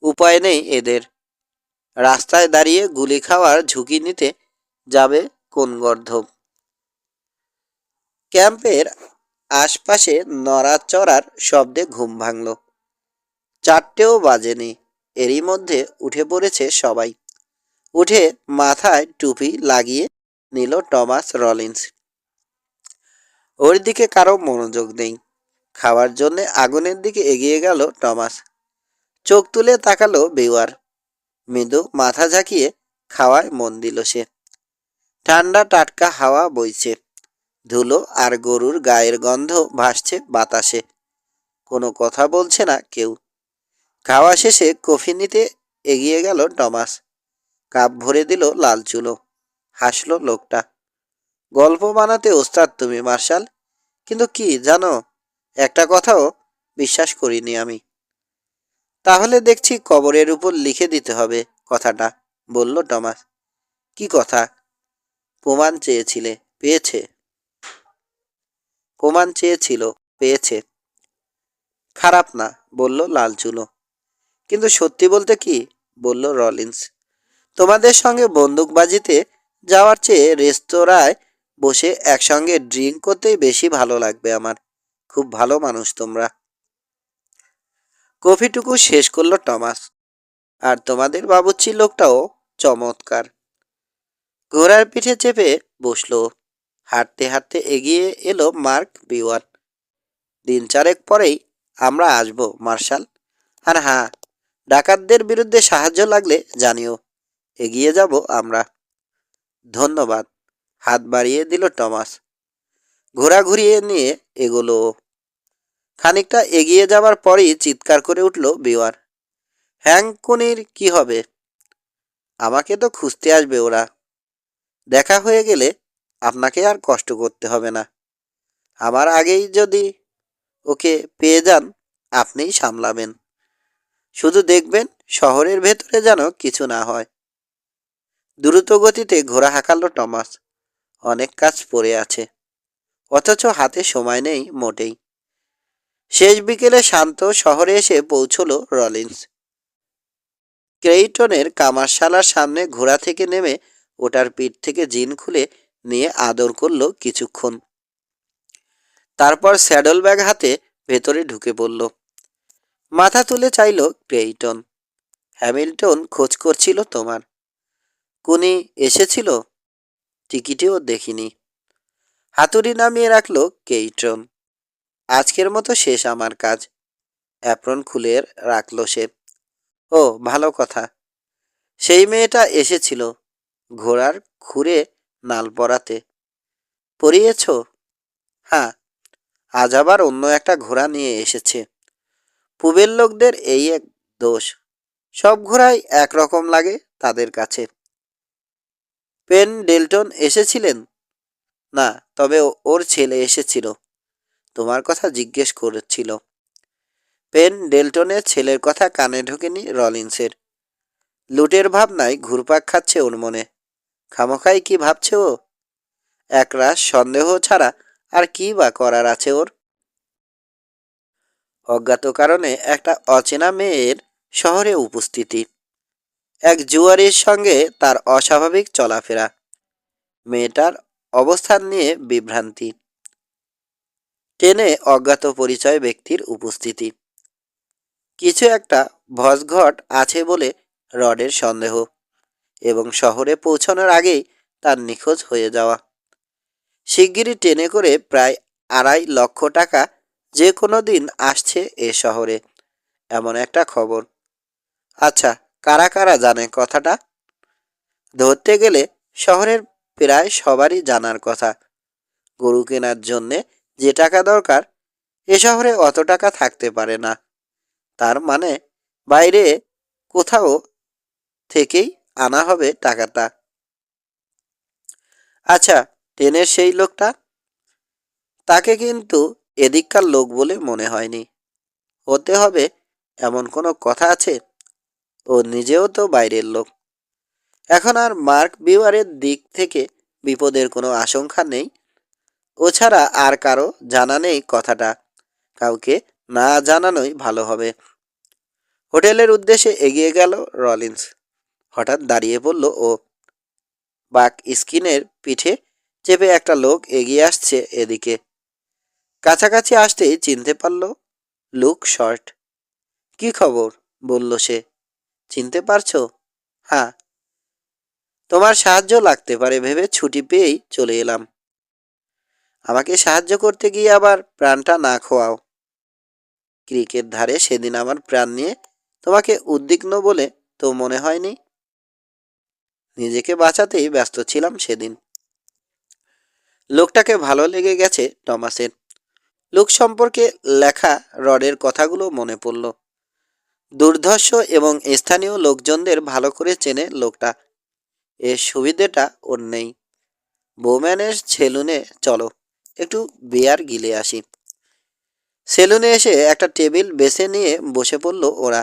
উপায় নেই এদের। রাস্তায় দাঁড়িয়ে গুলি খাওয়ার ঝুঁকি নিতে যাবে কোন গর্ধব? ক্যাম্পের আশপাশে নড়াচড়ার শব্দে ঘুম ভাঙল। 4টেও বাজেনি, এরই মধ্যে উঠে পড়েছে সবাই। উঠে মাথায় টুপি লাগিয়ে নিল টমাস রলিন্স। ওর দিকে কারো মনোযোগ নেই। খাওয়ার জন্য আগুনের দিকে এগিয়ে গেল টমাস। চোখ তুলে তাকালো বেওয়ার। মৃদু মাথা ঝাঁকিয়ে খাওয়ায় মন দিল সে। ঠান্ডা টাটকা হাওয়া বইছে, ধুলো আর গরুর গায়ের গন্ধ ভাসছে বাতাসে। কোনো কথা বলছে না কেউ। খাওয়া শেষে কফি নিতে এগিয়ে গেল টমাস। কাপ ভরে দিল লাল চুলো। হাসলো লোকটা। গল্প বানাতে ওস্তাদ তুমি মার্শাল, কিন্তু কি জানো, একটা কথাও বিশ্বাস করিনি আমি। তাহলে দেখছি কবরের উপর লিখে দিতে হবে কথাটা, বলল টমাস। কি কথা? প্রমাণ চেয়েছিলে, পেয়েছে। প্রমাণ চেয়েছিল, পেয়েছে। খারাপ না, বলল লাল চুলো। কিন্তু সত্যি বলতে কি, বলল রলিন্স, তোমাদের সঙ্গে বন্দুকবাজিতে যাওয়ার চেয়ে রেস্তোরাঁয় বসে একসঙ্গে ড্রিঙ্ক করতেই বেশি ভালো লাগবে আমার। খুব ভালো মানুষ তোমরা। কফিটুকু শেষ করলো টমাস। আর তোমাদের বাবুর্চি লোকটাও চমৎকার। ঘোড়ার পিঠে চেপে বসলো। হাঁটতে হাঁটতে এগিয়ে এলো মার্ক বিওয়ান। দিন 4 পরেই আমরা আসবো মার্শাল। আর হ্যাঁ, ডাকাতদের বিরুদ্ধে সাহায্য লাগলে জানিও, এগিয়ে যাব আমরা। ধন্যবাদ, হাত বাড়িয়ে দিল টমাস। ঘোড়া ঘুরিয়ে নিয়ে এগোলো। খানিকটা এগিয়ে যাবার পরই চিৎকার করে উঠল বিওয়ার। হ্যাংক কুনির কি হবে? আমাকে তো খুঁজতে আসবে ওরা। দেখা হয়ে গেলে আপনাকে আর কষ্ট করতে হবে না। আমার আগেই যদি ওকে পেয়ে যান, আপনিই সামলাবেন। শুধু দেখবেন শহরের ভেতরে যেন কিছু না হয়। দ্রুত গতিতে ঘোড়া হাঁকালো টমাস। অনেক কাজ পড়ে আছে, অথচ হাতে সময় নেই মোটেই। শেষ বিকেলে শান্ত শহরে এসে পৌঁছলো রলিন্স। ক্রেইটনের কামারশালার সামনে ঘোড়া থেকে নেমে ওটার পিঠ থেকে জিন খুলে নিয়ে আদর করল কিছুক্ষণ। তারপর স্যাডল ব্যাগ হাতে ভেতরে ঢুকে পড়ল। মাথা তুলে চাইল ক্রেইটন। হ্যামিল্টন খোঁজ করছিল তোমার। কুনি এসেছিল? টিকিটেও দেখিনি। হাতুড়ি নামিয়ে রাখলো কেইটন। আজকের মতো শেষ আমার কাজ। অ্যাপ্রন খুলে রাখলো সে। ও ভালো কথা, সেই মেয়েটা এসেছিল ঘোড়ার খুরে নাল পরাতে। পরিয়েছ? হ্যাঁ, আজ আবার অন্য একটা ঘোড়া নিয়ে এসেছে। পূবের লোকদের এই এক দোষ, সব ঘোড়াই একরকম লাগে তাদের কাছে। পেন ডেলটন এসেছিলেন? না, তবে ওর ছেলে এসেছিল, তোমার কথা জিজ্ঞেস করেছিল। পেন ডেলটনের ছেলের কথা কানে ঢোকেনি রলিন্সের। লুটের ভাবনায় ঘুরপাক খাচ্ছে ওর মনে। খামোখাই কি ভাবছে ও? একরাশ সন্দেহ ছাড়া আর কি বা করার আছে ওর? অজ্ঞাত কারণে একটা অচেনা মেয়ের শহরে উপস্থিতি, এক জুয়ারির সঙ্গে তার অস্বাভাবিক চলাফেরা, মেয়েটার অবস্থান নিয়ে বিভ্রান্তি, ট্রেনে অজ্ঞাত পরিচয় ব্যক্তির উপস্থিতি। কিছু একটা ভজঘট আছে বলে রডের সন্দেহ, এবং শহরে পৌঁছানোর আগেই তার নিখোঁজ হয়ে যাওয়া। শিগগিরই ট্রেনে করে প্রায় 2.5 লক্ষ টাকা যে কোনো দিন আসছে এ শহরে, এমন একটা খবর। আচ্ছা, কারা কারা জানে কথাটা? ধরতে গেলে শহরের প্রায় সবারই জানার কথা। গরু কেনার জন্যে যে টাকা দরকার, এ শহরে অত টাকা থাকতে পারে না। তার মানে বাইরে কোথাও থেকেই আনা হবে টাকাটা। আচ্ছা, ট্রেনের সেই লোকটা, তাকে কিন্তু এদিককার লোক বলে মনে হয়নি। হতে হবে এমন কোনো কথা আছে? ও নিজেও তো বাইরের লোক। এখন আর মার্ক বিওয়ারের দিক থেকে বিপদের কোনো আশঙ্কা নেই। ও ছাড়া আর কারো জানা নেই কথাটা। কাউকে না জানানোই ভালো হবে। হোটেলের উদ্দেশ্যে এগিয়ে গেল রলিন্স। হঠাৎ দাঁড়িয়ে পড়ল ও। বাক স্কিনের পিঠে চেপে একটা লোক এগিয়ে আসছে এদিকে। কাছাকাছি আসতেই চিনতে পারল লুক শর্ট। কি খবর? বলল সে। চিনতে পারছো? হ্যাঁ। তোমার সাহায্য লাগতে পারে ভেবে ছুটি পেয়েই চলে এলাম। আমাকে সাহায্য করতে গিয়ে আবার প্রাণটা না খোয়াও। ক্রিকের ধারে সেদিন আমার প্রাণ নিয়ে তোমাকে উদ্বিগ্ন বলে তো মনে হয়নি। নিজেকে বাঁচাতেই ব্যস্ত ছিলাম সেদিন। লোকটাকে ভালো লেগে গেছে টমাসের। লোক সম্পর্কে লেখা রডের কথাগুলো মনে পড়ল। দুর্ধর্ষ এবং স্থানীয় লোকজনদের ভালো করে চেনে লোকটা। এর সুবিধেটা ওর নেই। বৌম্যানের সেলুনে চলো, একটু বিয়ার গিলে আসি। সেলুনে এসে একটা টেবিল বেছে নিয়ে বসে পড়ল ওরা।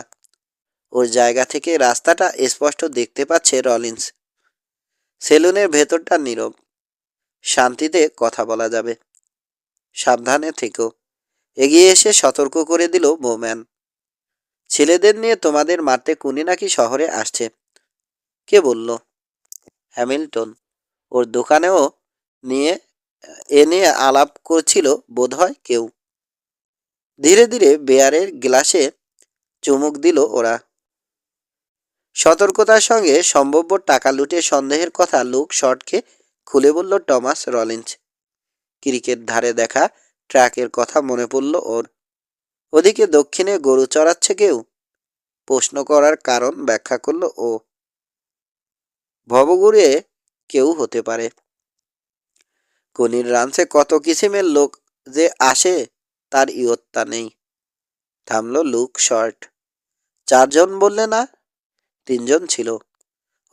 ওর জায়গা থেকে রাস্তাটা স্পষ্ট দেখতে পাচ্ছে রলিন্স। সেলুনের ভেতরটা নীরব। শান্তিতে কথা বলা যাবে। সাবধানে থেকো। এগিয়ে এসে সতর্ক করে দিল বৌম্যান। ছেলেদের নিয়ে তোমাদের মারতে কুনি নাকি শহরে আসছে। কে বলল? হ্যামিল্টন। ওর দোকানেও নিয়ে নিয়ে আলাপ করছিল বোধহয় কেউ। ধীরে ধীরে বেয়ারের গ্লাসে চুমুক দিল ওরা। সতর্কতার সঙ্গে সম্ভাব্য টাকা লুটের সন্দেহের কথা লুক শর্টকে খুলে বলল টমাস রলিন্স। ক্রিকেট ধারে দেখা ট্রাকের কথা মনে পড়ল ওর। ওদিকে দক্ষিণে গরু চড়াচ্ছে কেউ। প্রশ্ন করার কারণ ব্যাখ্যা করল ও। ভবঘুরে কেউ হতে পারে। কনির রাঞ্চে কত কিসিমের লোক যে আসে তার ইয়ত্তা নেই। থামল লুক শর্ট। 4 জন বললে না? 3 জন ছিল।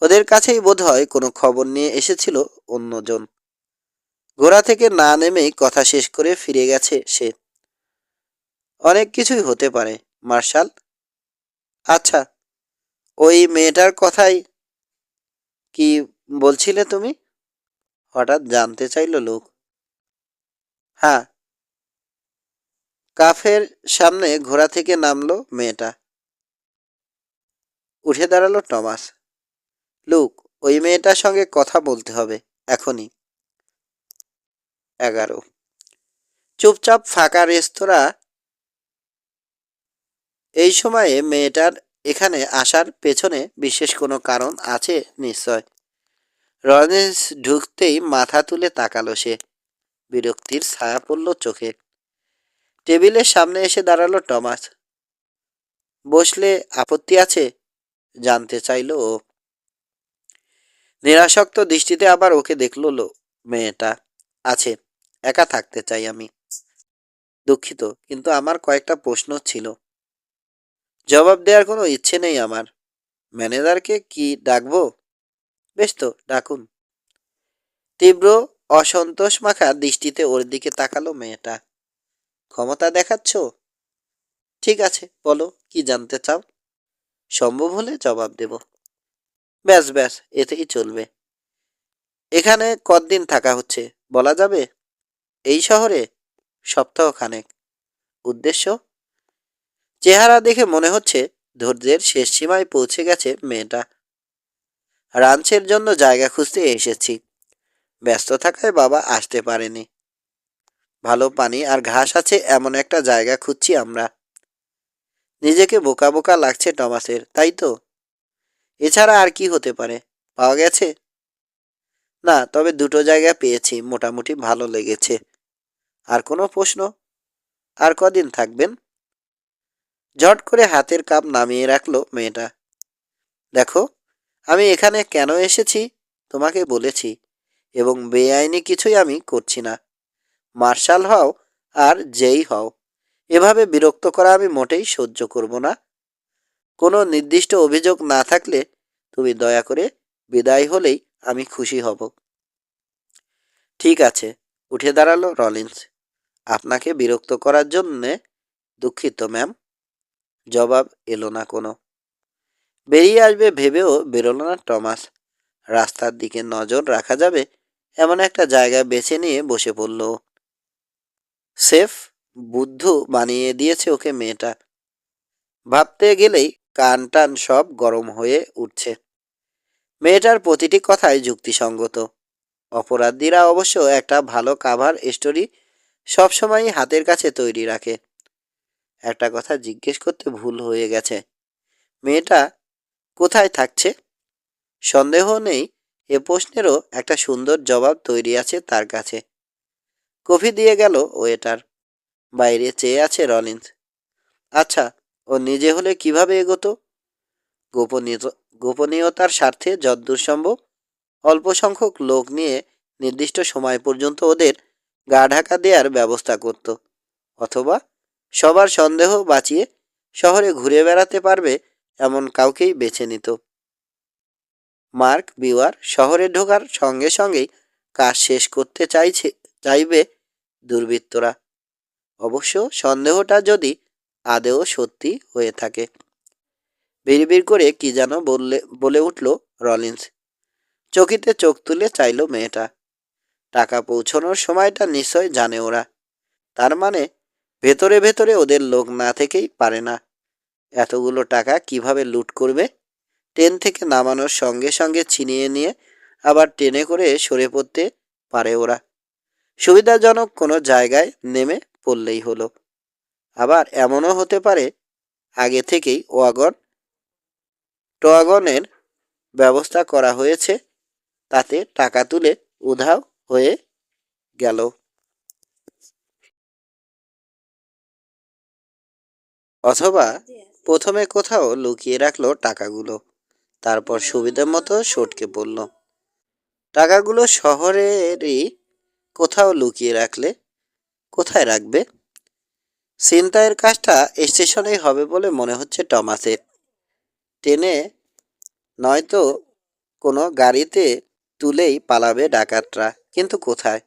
ওদের কাছেই বোধহয় কোনো খবর নিয়ে এসেছিল অন্যজন। ঘোড়া থেকে না নেমেই কথা শেষ করে ফিরে গেছে সে। অনেক কিছুই হতে পারে মার্শাল। আচ্ছা, ওই মেয়েটার কথাই কি বলছিলে তুমি? হঠাৎ জানতে চাইল লোক। হ্যাঁ। কাফের সামনে ঘোড়া থেকে নামলো মেয়েটা। উঠে দাঁড়ালো টমাস। লুক, ওই মেয়েটার সঙ্গে কথা বলতে হবে এখনই। 11। চুপচাপ ফাঁকা রেস্তোরাঁ। এই সময়ে মেয়েটার এখানে আসার পেছনে বিশেষ কোনো কারণ আছে নিশ্চয়। রনেস ঢুকতেই মাথা তুলে তাকালো সে। বিরক্তির ছায়া পড়ল চোখে। টেবিলের সামনে এসে দাঁড়ালো টমাস। বসলে আপত্তি আছে? জানতে চাইল ও। নিরাসক্ত দৃষ্টিতে আবার ওকে দেখল মেয়েটা। আছে, একা থাকতে চাই আমি। দুঃখিত, কিন্তু আমার কয়েকটা প্রশ্ন ছিল। জবাব দেওয়ার কোনো ইচ্ছে নেই আমার। ম্যানেজারকে কি ডাকবো? বেশ তো, ডাকুন। তীব্র অসন্তোষ মাখা দৃষ্টিতে ওর দিকে তাকালো মেয়েটা। ক্ষমতা দেখাচ্ছ? ঠিক আছে, বলো কি জানতে চাও। সম্ভব হলে জবাব দেব। ব্যাস ব্যাস, এতেই চলবে। এখানে কতদিন থাকা হচ্ছে বলা যাবে? এই শহরে সপ্তাহখানেক। উদ্দেশ্য? চেহারা দেখে মনে হচ্ছে ধৈর্যের শেষ সীমায় পৌঁছে গেছে মেয়েটা। রাঞ্চের জন্য জায়গা খুঁজতে এসেছি। ব্যস্ত থাকায় বাবা আসতে পারেনি। ভালো পানি আর ঘাস আছে এমন একটা জায়গা খুঁজছি আমরা। নিজেকে বোকা বোকা লাগছে টমাসের, তাই তো? এছাড়া আর কি হতে পারে? পাওয়া গেছে? না, তবে দুটো জায়গা পেয়েছি, মোটামুটি ভালো লেগেছে। আর কোনো প্রশ্ন? আর কদিন থাকবেন? ঝট করে হাতের কাপ নামিয়ে রাখলো মেয়েটা। দেখো, আমি এখানে কেন এসেছি তোমাকে বলেছি, এবং বেআইনি কিছুই আমি করছি না। মার্শাল হও আর যেই হও, এভাবে বিরক্ত করা আমি মোটেই সহ্য করব না। কোনো নির্দিষ্ট অভিযোগ না থাকলে তুমি দয়া করে বিদায় হলেই আমি খুশি হব। ঠিক আছে। উঠে দাঁড়ালো রলিন্স। আপনাকে বিরক্ত করার জন্যে দুঃখিত ম্যাম। জবাব এলো না কোনো। বেরিয়ে আসবে ভেবেও বেরোলো না টমাস। রাস্তার দিকে নজর রাখা যাবে এমন একটা জায়গা বেছে নিয়ে বসে পড়ল। সেফ বুদ্ধু বানিয়ে দিয়েছে ওকে মেয়েটা। ভাবতে গেলেই কান টান সব গরম হয়ে উঠছে। মেয়েটার প্রতিটি কথাই যুক্তিসঙ্গত। অপরাধীরা অবশ্য একটা ভালো কাভার স্টোরি সবসময়ই হাতের কাছে তৈরি রাখে। একটা কথা জিজ্ঞেস করতে ভুল হয়ে গেছে, মেয়েটা কোথায় থাকছে? সন্দেহ নেই এ প্রশ্নেরও একটা সুন্দর জবাব তৈরি আছে তার কাছে। কফি দিয়ে গেল ওয়েটার। বাইরে চেয়ে আছে রলিন্স। আচ্ছা, ও নিজে হলে কিভাবে এগোতো? গোপনীয়ত গোপনীয়তার স্বার্থে যদ্দূর সম্ভব অল্প সংখ্যক লোক নিয়ে নির্দিষ্ট সময় পর্যন্ত ওদের গা ঢাকা দেওয়ার ব্যবস্থা করত। অথবা সবার সন্দেহ বাঁচিয়ে শহরে ঘুরে বেড়াতে পারবে এমন কাউকেই বেছে নিত। মার্ক বিওয়ার শহরে ঢোকার সঙ্গে সঙ্গেই কাজ শেষ করতে চাইবে দুর্বৃত্তরা। অবশ্য সন্দেহটা যদি আদেও সত্যি হয়ে থাকে। বিড়বিড় করে কি যেন বলে উঠল রলিন্স। চকিতে চোখ তুলে চাইল মেয়েটা। টাকা পৌঁছানোর সময়টা নিশ্চয় জানে ওরা। তার মানে ভেতরে ভেতরে ওদের লোক না থেকেই পারে না। এতগুলো টাকা কিভাবে লুট করবে? ট্রেন থেকে নামানোর সঙ্গে সঙ্গে ছিনিয়ে নিয়ে আবার ট্রেনে করে সরে পড়তে পারে ওরা। সুবিধাজনক কোনো জায়গায় নেমে পড়লেই হলো। আবার এমনও হতে পারে আগে থেকেই টোয়াগনের ব্যবস্থা করা হয়েছে, তাতে টাকা তুলে উধাও হয়ে গেল। অথবা প্রথমে কোথাও লুকিয়ে রাখলো টাকাগুলো, তারপর সুবিধা মতো সটকে পড়ল। টাকাগুলো শহরেরই কোথাও লুকিয়ে রাখলে কোথায় রাখবে? ছিনতাইয়ের কাজটা স্টেশনেই হবে বলে মনে হচ্ছে টমাসের। ট্রেনে নয়তো কোনো গাড়িতে তুলেই পালাবে ডাকাতরা, কিন্তু কোথায়?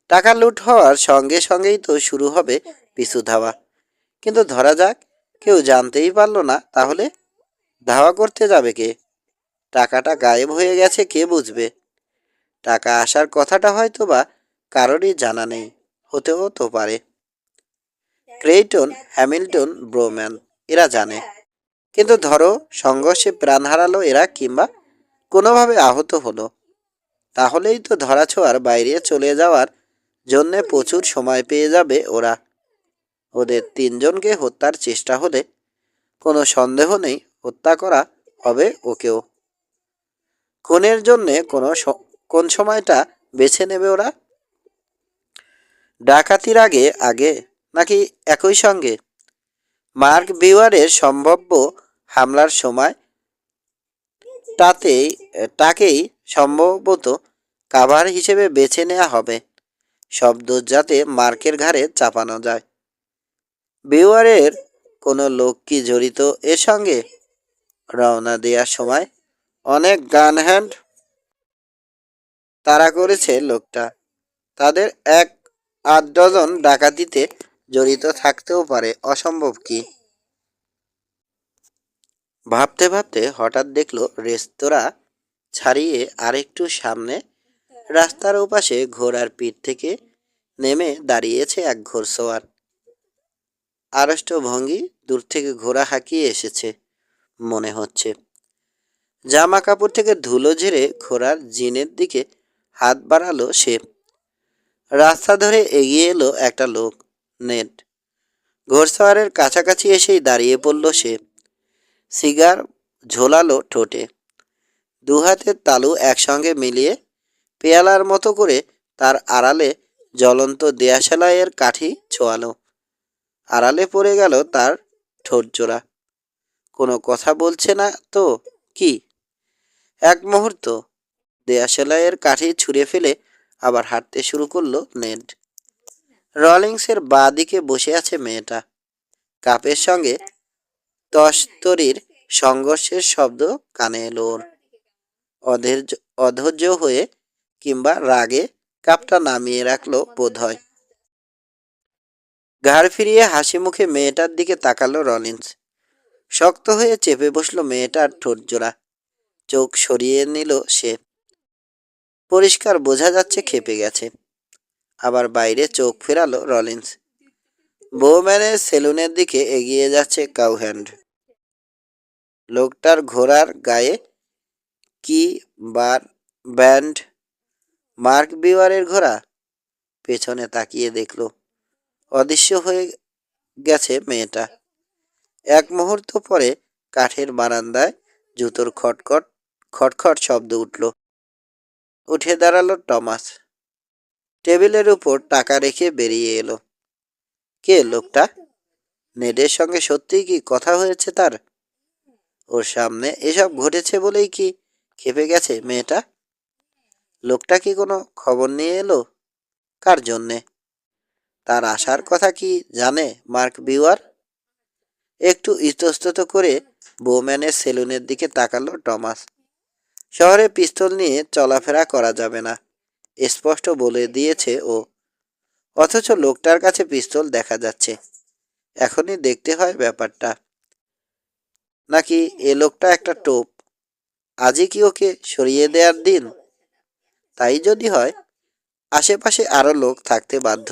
টাকা লুট হওয়ার সঙ্গে সঙ্গেই তো শুরু হবে পিছু ধাওয়া। কিন্তু ধরা যাক কেউ জানতেই পারল না, তাহলে ধাওয়া করতে যাবে কে? টাকাটা গায়েব হয়ে গেছে কে বুঝবে? টাকা আসার কথাটা হয়তো বা কারোরই জানা নেই, হতেও তো পারে। ক্রেইটন, হ্যামিল্টন, ব্রোম্যান এরা জানে। কিন্তু ধরো সংঘর্ষে প্রাণ হারালো এরা, কিংবা কোনোভাবে আহত হলো, তাহলেই তো ধরাছোঁয়ার বাইরে চলে যাওয়ার জন্যে প্রচুর সময় পেয়ে যাবে ওরা। ওদের তিনজনকে হত্যার চেষ্টা হলে কোনো সন্দেহ নেই হত্যা করা হবে ওকেও। খুনের জন্যে কোন সময়টা বেছে নেবে ওরা? ডাকাতির আগে আগে নাকি একই সঙ্গে? মার্ক বিওয়ারের সম্ভাব্য হামলার সময় তাতেই তাকেই সম্ভবত কাভার হিসেবে বেছে নেওয়া হবে, সব দোষ যাতে মার্কের ঘাড়ে চাপানো যায়। বিওয়ারের কোনো লোক কি জড়িত এর সঙ্গে? রওনা দেওয়ার সময় অনেক গান হ্যান্ড তাড়া করেছে লোকটা। তাদের 1-8 ডজন ডাকাতিতে জড়িত থাকতেও পারে, অসম্ভব কি? ভাবতে ভাবতে হঠাৎ দেখলো রেস্তোরাঁ ছাড়িয়ে আরেকটু সামনে রাস্তার ওপাশে ঘোড়ার পিঠ থেকে নেমে দাঁড়িয়েছে এক ঘোড়সওয়ার। আড়ষ্ট ভঙ্গি, দূর থেকে ঘোড়া হাঁকিয়ে এসেছে মনে হচ্ছে। জামা কাপড় থেকে ধুলো ঝেড়ে ঘোড়ার জিনের দিকে হাত বাড়ালো সে। রাস্তা ধরে এগিয়ে এলো একটা লোক, নেট। ঘোড়সওয়ারের কাছাকাছি এসেই দাঁড়িয়ে পড়ল সে। সিগার ঝোলালো ঠোঁটে, দু হাতের তালু একসঙ্গে মিলিয়ে পেয়ালার মতো করে তার আড়ালে জ্বলন্ত দেয়াশালাইয়ের কাঠি ছোয়ালো। আড়ালে পড়ে গেল তার ঠোঁট জোড়া। কোনো কথা বলছে না তো কি? এক মুহূর্ত দেয়াশালাইয়ের কাঠি ছুঁড়ে ফেলে আবার হাঁটতে শুরু করলো নেড। রলিংসের বাঁ দিকে বসে আছে মেয়েটা। কাপের সঙ্গে তস্তরির সংঘর্ষের শব্দ কানে এলো ওর। অধৈর্য হয়ে কিংবা রাগে কাপটা নামিয়ে রাখলো বোধ হয়। ঘাড় ফিরিয়ে হাসি মুখে মেয়েটার দিকে তাকালো রলিন্স। শক্ত হয়ে চেপে বসলো মেয়েটার ঠোঁটজোড়া। চোখ সরিয়ে নিল সে। পরিষ্কার বোঝা যাচ্ছে ক্ষেপে গেছে। আবার বাইরে চোখ ফেরালো রলিন্স। বউম্যানের সেলুনের দিকে এগিয়ে যাচ্ছে কাউহ্যান্ড। লোকটার ঘোড়ার গায়ে কি বার ব্যান্ড। মার্ক বিওয়ারের ঘোড়া। পেছনে তাকিয়ে দেখল অদৃশ্য হয়ে গেছে মেয়েটা। এক মুহূর্ত পরে কাঠের বারান্দায় জুতোর খটখট খটখট শব্দ উঠল। উঠে দাঁড়ালো টমাস। টেবিলের উপর টাকা রেখে বেরিয়ে এলো। কে লোকটা? নেডের সঙ্গে সত্যিই কি কথা হয়েছে তার? ওর সামনে এসব ঘটেছে বলেই কি খেপে গেছে মেয়েটা? লোকটা কি কোনো খবর নিয়ে এলো? কার জন্যে? তার আসার কথা কি জানে মার্ক বিওয়ার? একটু ইতস্তত করে বউম্যানের সেলুনের দিকে তাকালো টমাস। শহরে পিস্তল নিয়ে চলাফেরা করা যাবে না, স্পষ্ট বলে দিয়েছে ও। অথচ লোকটার কাছে পিস্তল দেখা যাচ্ছে। এখনই দেখতে হয় ব্যাপারটা। নাকি এ লোকটা একটা টোপ? আজই কি ওকে সরিয়ে দেওয়ার দিন? তাই যদি হয়, আশেপাশে আরো লোক থাকতে বাধ্য।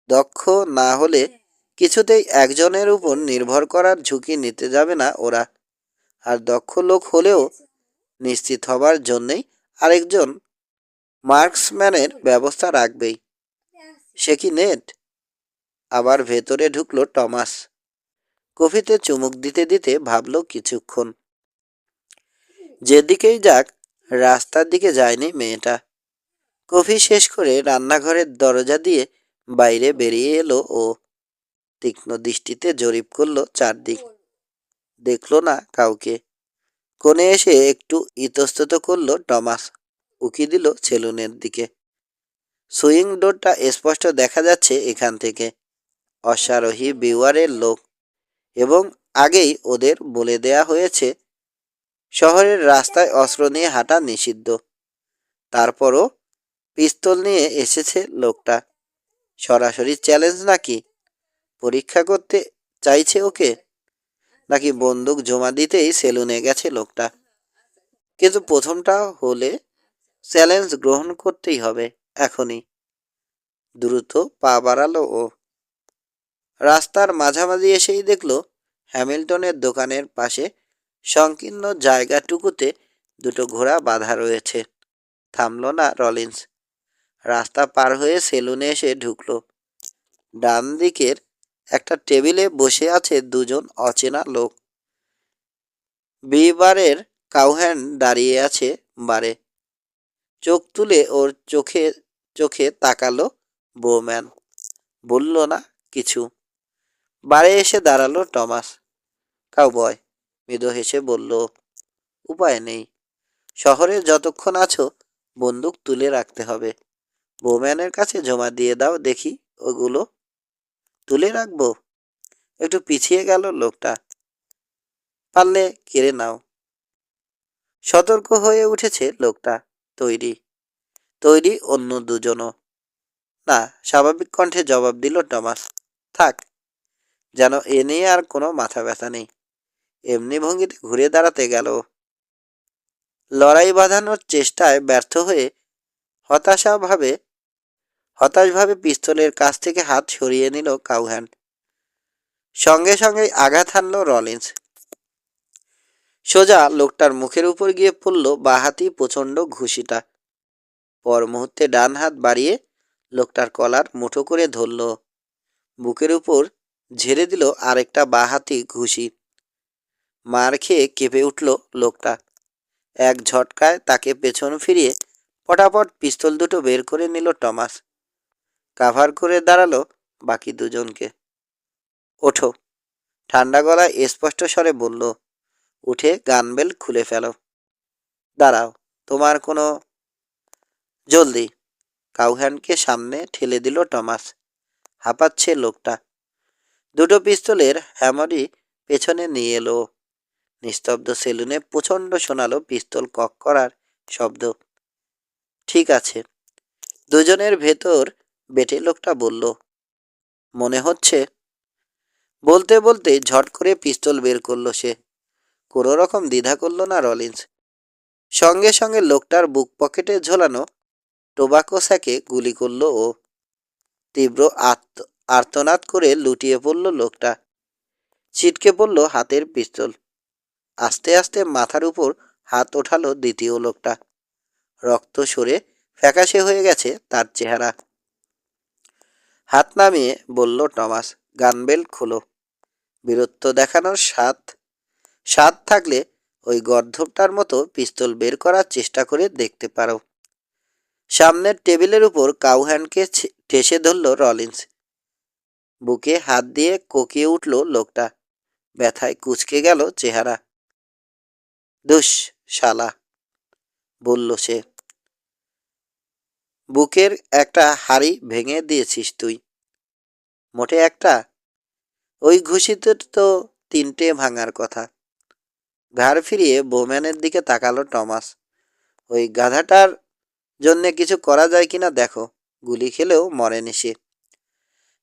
দক্ষ না হলে কিছুতেই একজনের উপর নির্ভর করার ঝুঁকি নিতে যাবে না ওরা। আর দক্ষ লোক হলেও নিশ্চিত হবার জন্যেই আরেকজন মার্কসম্যানের ব্যবস্থা রাখবেই। সে কি নেট? আবার ভেতরে ঢুকলো টমাস। কফিতে চুমুক দিতে দিতে ভাবল কিছুক্ষণ। যেদিকেই যাক, রাস্তার দিকে যায়নি মেয়েটা। কফি শেষ করে রান্নাঘরের দরজা দিয়ে বাইরে বেরিয়ে এলো ও। তীক্ষ্ণ দৃষ্টিতে জরিপ করলো চারদিক। দেখলো না কাউকে। কোণে এসে একটু ইতস্তত করলো টমাস। উকি দিল সেলুনের দিকে। সুইং ডোরটা স্পষ্ট দেখা যাচ্ছে এখান থেকে। অশ্বারোহী বিওয়ারের লোক, এবং আগেই ওদের বলে দেয়া হয়েছে শহরের রাস্তায় অস্ত্র নিয়ে হাঁটা নিষিদ্ধ। তারপরও পিস্তল নিয়ে এসেছে লোকটা। সরাসরি চ্যালেঞ্জ নাকি? পরীক্ষা করতে চাইছে ওকে? নাকি বন্দুক জমা দিতেই সেলুনে গেছে লোকটা? কিন্তু প্রথমটা হলে চ্যালেঞ্জ গ্রহণ করতেই হবে এখনই। দ্রুত পা বাড়ালো ও। রাস্তার মাঝামাঝি এসেই দেখল হ্যামিল্টনের দোকানের পাশে সংকীর্ণ জায়গাটুকুতে দুটো ঘোড়া বাঁধা রয়েছে। থামল না রলিন্স। রাস্তা পার হয়ে সেলুনে এসে ঢুকলো। ডান দিকের একটা টেবিলে বসে আছে দুজন অচেনা লোক। বিবারের কাউহ্যান্ড দাঁড়িয়ে আছে বারে। চোখ তুলে ওর চোখে চোখে তাকালো বউম্যান। বলল না কিছু। বারে এসে দাঁড়ালো টমাস। কাউবয় মৃদু হেসে বলল, উপায় নেই। শহরে যতক্ষণ আছো বন্দুক তুলে রাখতে হবে। বউম্যানের কাছে জমা দিয়ে দাও দেখি ওগুলো। তুলে রাখবো? একটু পিছিয়ে গেল লোকটা। পারলে কেড়ে নাও। সতর্ক হয়ে উঠেছে লোকটা। তৈরি? তৈরি অন্য দুজনও। না, স্বাভাবিক কণ্ঠে জবাব দিল টমাস। থাক, যেন এ নিয়ে আর কোনো মাথা ব্যথা নেই। এমনি ভঙ্গিতে ঘুরে দাঁড়াতে গেল। লড়াই বাঁধানোর চেষ্টায় ব্যর্থ হয়ে হতাশভাবে পিস্তলের কাছ থেকে হাত সরিয়ে নিল কাউহ্যান্ড। সঙ্গে সঙ্গেই আঘাত হানল রলিন্স। সোজা লোকটার মুখের উপর গিয়ে পড়ল বাঁহাতি প্রচণ্ড ঘুষিটা। পর মুহূর্তে ডান হাত বাড়িয়ে লোকটার কলার মুঠো করে ধরল। বুকের উপর ঝেড়ে দিল আরেকটা বাঁহাতি ঘুষি। মার খেয়ে কেঁপে উঠল লোকটা। এক ঝটকায় তাকে পেছন ফিরিয়ে পটাপট পিস্তল দুটো বের করে নিল টমাস। কাভার করে দাঁড়ালো বাকি দুজনকে। ওঠো, ঠান্ডা গলায় স্পষ্ট স্বরে বলল। উঠে গানবেল খুলে ফেলো। দাঁড়াও, তোমার কোনো জলদি। কাউহ্যান্ডকে সামনে ঠেলে দিল টমাস। হাঁপাচ্ছে লোকটা। দুটো পিস্তলের হ্যামরি পেছনে নিয়ে এলো। নিস্তব্ধ সেলুনে প্রচণ্ড শোনালো পিস্তল কক করার শব্দ। ঠিক আছে। দুজনের ভেতর বেটে লোকটা বলল, মনে হচ্ছে বলতে বলতে ঝট করে পিস্তল বের করলো সে। কোনো রকম দ্বিধা করলো না রলিন্স। সঙ্গে সঙ্গে লোকটার বুক পকেটে ঝোলানো টোবাকো স্যাকে গুলি করলো ও। তীব্র আর্তনাদ করে লুটিয়ে পড়ল লোকটা। ছিটকে পড়ল হাতের পিস্তল। আস্তে আস্তে মাথার উপর হাত ওঠালো দ্বিতীয় লোকটা। রক্ত সরে ফ্যাকাশে হয়ে গেছে তার চেহারা। হাত নামিয়ে বলল টমাস, গানবেল্ট খোলো। বীরত্ব দেখানোর স্বাদ থাকলে ওই গর্ধবটার মতো পিস্তল বের করার চেষ্টা করে দেখতে পারো। সামনের টেবিলের উপর কাউহ্যান্ডকে ঠেসে ধরল রলিন্স। বুকে হাত দিয়ে কোকিয়ে উঠল লোকটা। ব্যথায় কুঁচকে গেল চেহারা। ধুস শালা, বলল সে। বুকের একটা হাড়ি ভেঙে দিয়েছিস তুই। মোটে একটা? ওই ঘুষিতে তো তিনটে ভাঙার কথা। ঘাড় ফিরিয়ে বোম্যানের দিকে তাকালো টমাস। ওই গাধাটার জন্যে কিছু করা যায় কিনা দেখো। গুলি খেলেও মরেনি সে।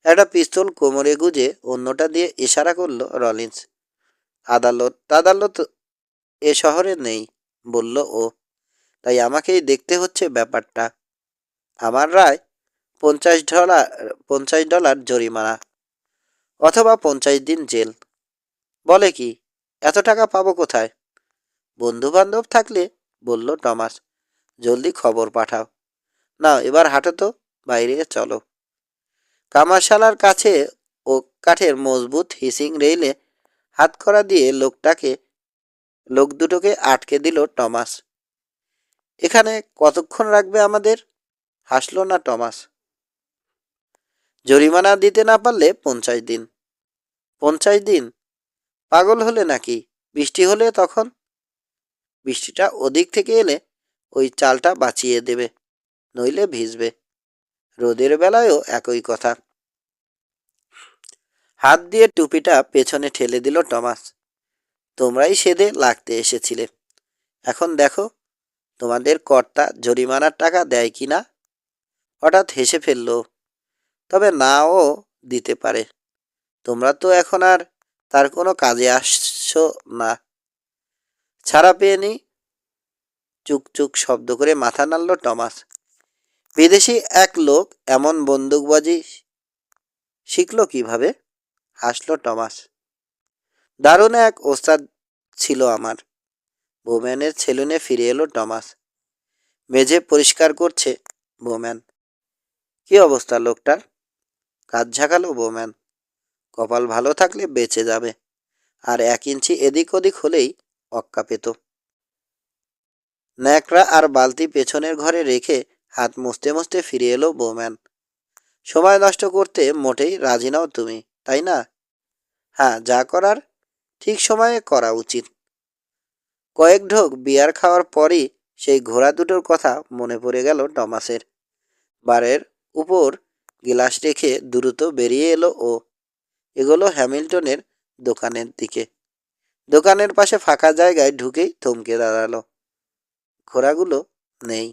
একটা পিস্তল কোমরে গুজে অন্যটা দিয়ে ইশারা করল রলিন্স। আদালত এ শহরে নেই, বলল ও। তাই আমাকেই দেখতে হচ্ছে ব্যাপারটা। আমার রায় $50 জরিমানা, অথবা 50 দিন জেল। বলে কি, এত টাকা পাবো কোথায়? বন্ধু বান্ধব থাকলে, বলল টমাস। জলদি খবর পাঠাও। নাও এবার হাঁটো তো, বাইরে চলো। কামারশালার কাছে ও কাঠের মজবুত হিসিং রেইলে হাতকড়া দিয়ে লোক দুটোকে আটকে দিল টমাস। এখানে কতক্ষণ রাখবে আমাদের? হাসল না টমাস। জরিমানা দিতে না পারলে 50 দিন। 50 দিন? পাগল হলে নাকি? বৃষ্টি হলে তখন? বৃষ্টিটা ওদিক থেকে এলে ওই চালটা বাঁচিয়ে দেবে, নইলে ভিজবে। রোদের বেলায়ও একই কথা। হাত দিয়ে টুপিটা পেছনে ঠেলে দিল টমাস। তোমরাই সেদে লাগতে এসেছিলে। এখন দেখো তোমাদের কর্তা জরিমানার টাকা দেয় কি না। হঠাৎ হেসে ফেলল। তবে নাও দিতে পারে। তোমরা তো এখন আর তার কোনো কাজে আসছো না। ছাড়া পেয়ে নি। চুকচুক শব্দ করে মাথা নাড়ল টমাস। বিদেশি এক লোক এমন বন্দুকবাজি শিখল কিভাবে? হাসল টমাস। দারুণ এক ওস্তাদ ছিল আমার। বোম্যানের সেলুনে ফিরে এলো টমাস। মেঝে পরিষ্কার করছে বোম্যান। কি অবস্থা লোকটার? কাজ ঝাঁকালো বোম্যান। কপাল ভালো থাকলে বেঁচে যাবে, আর 1 ইঞ্চি এদিক ওদিক হলেই অক্কা পেত। ন্যাকড়া আর বালতি পেছনের ঘরে রেখে হাত মুছতে মুছতে ফিরে এলো বোম্যান। সময় নষ্ট করতে মোটেই রাজি নাও তুমি, তাই না? হ্যাঁ, যা করার ঠিক সময়ে করা উচিত। কয়েক ঢোক বিয়ার খাওয়ার পরই সেই ঘোড়া দুটোর কথা মনে পড়ে গেল টমাসের। বারের উপর গিলাস রেখে দ্রুত বেরিয়ে এলো ও। এগোলো হ্যামিল্টনের দোকানের দিকে। দোকানের পাশে ফাঁকা জায়গায় ঢুকেই থমকে দাঁড়ালো। ঘোড়াগুলো নেই।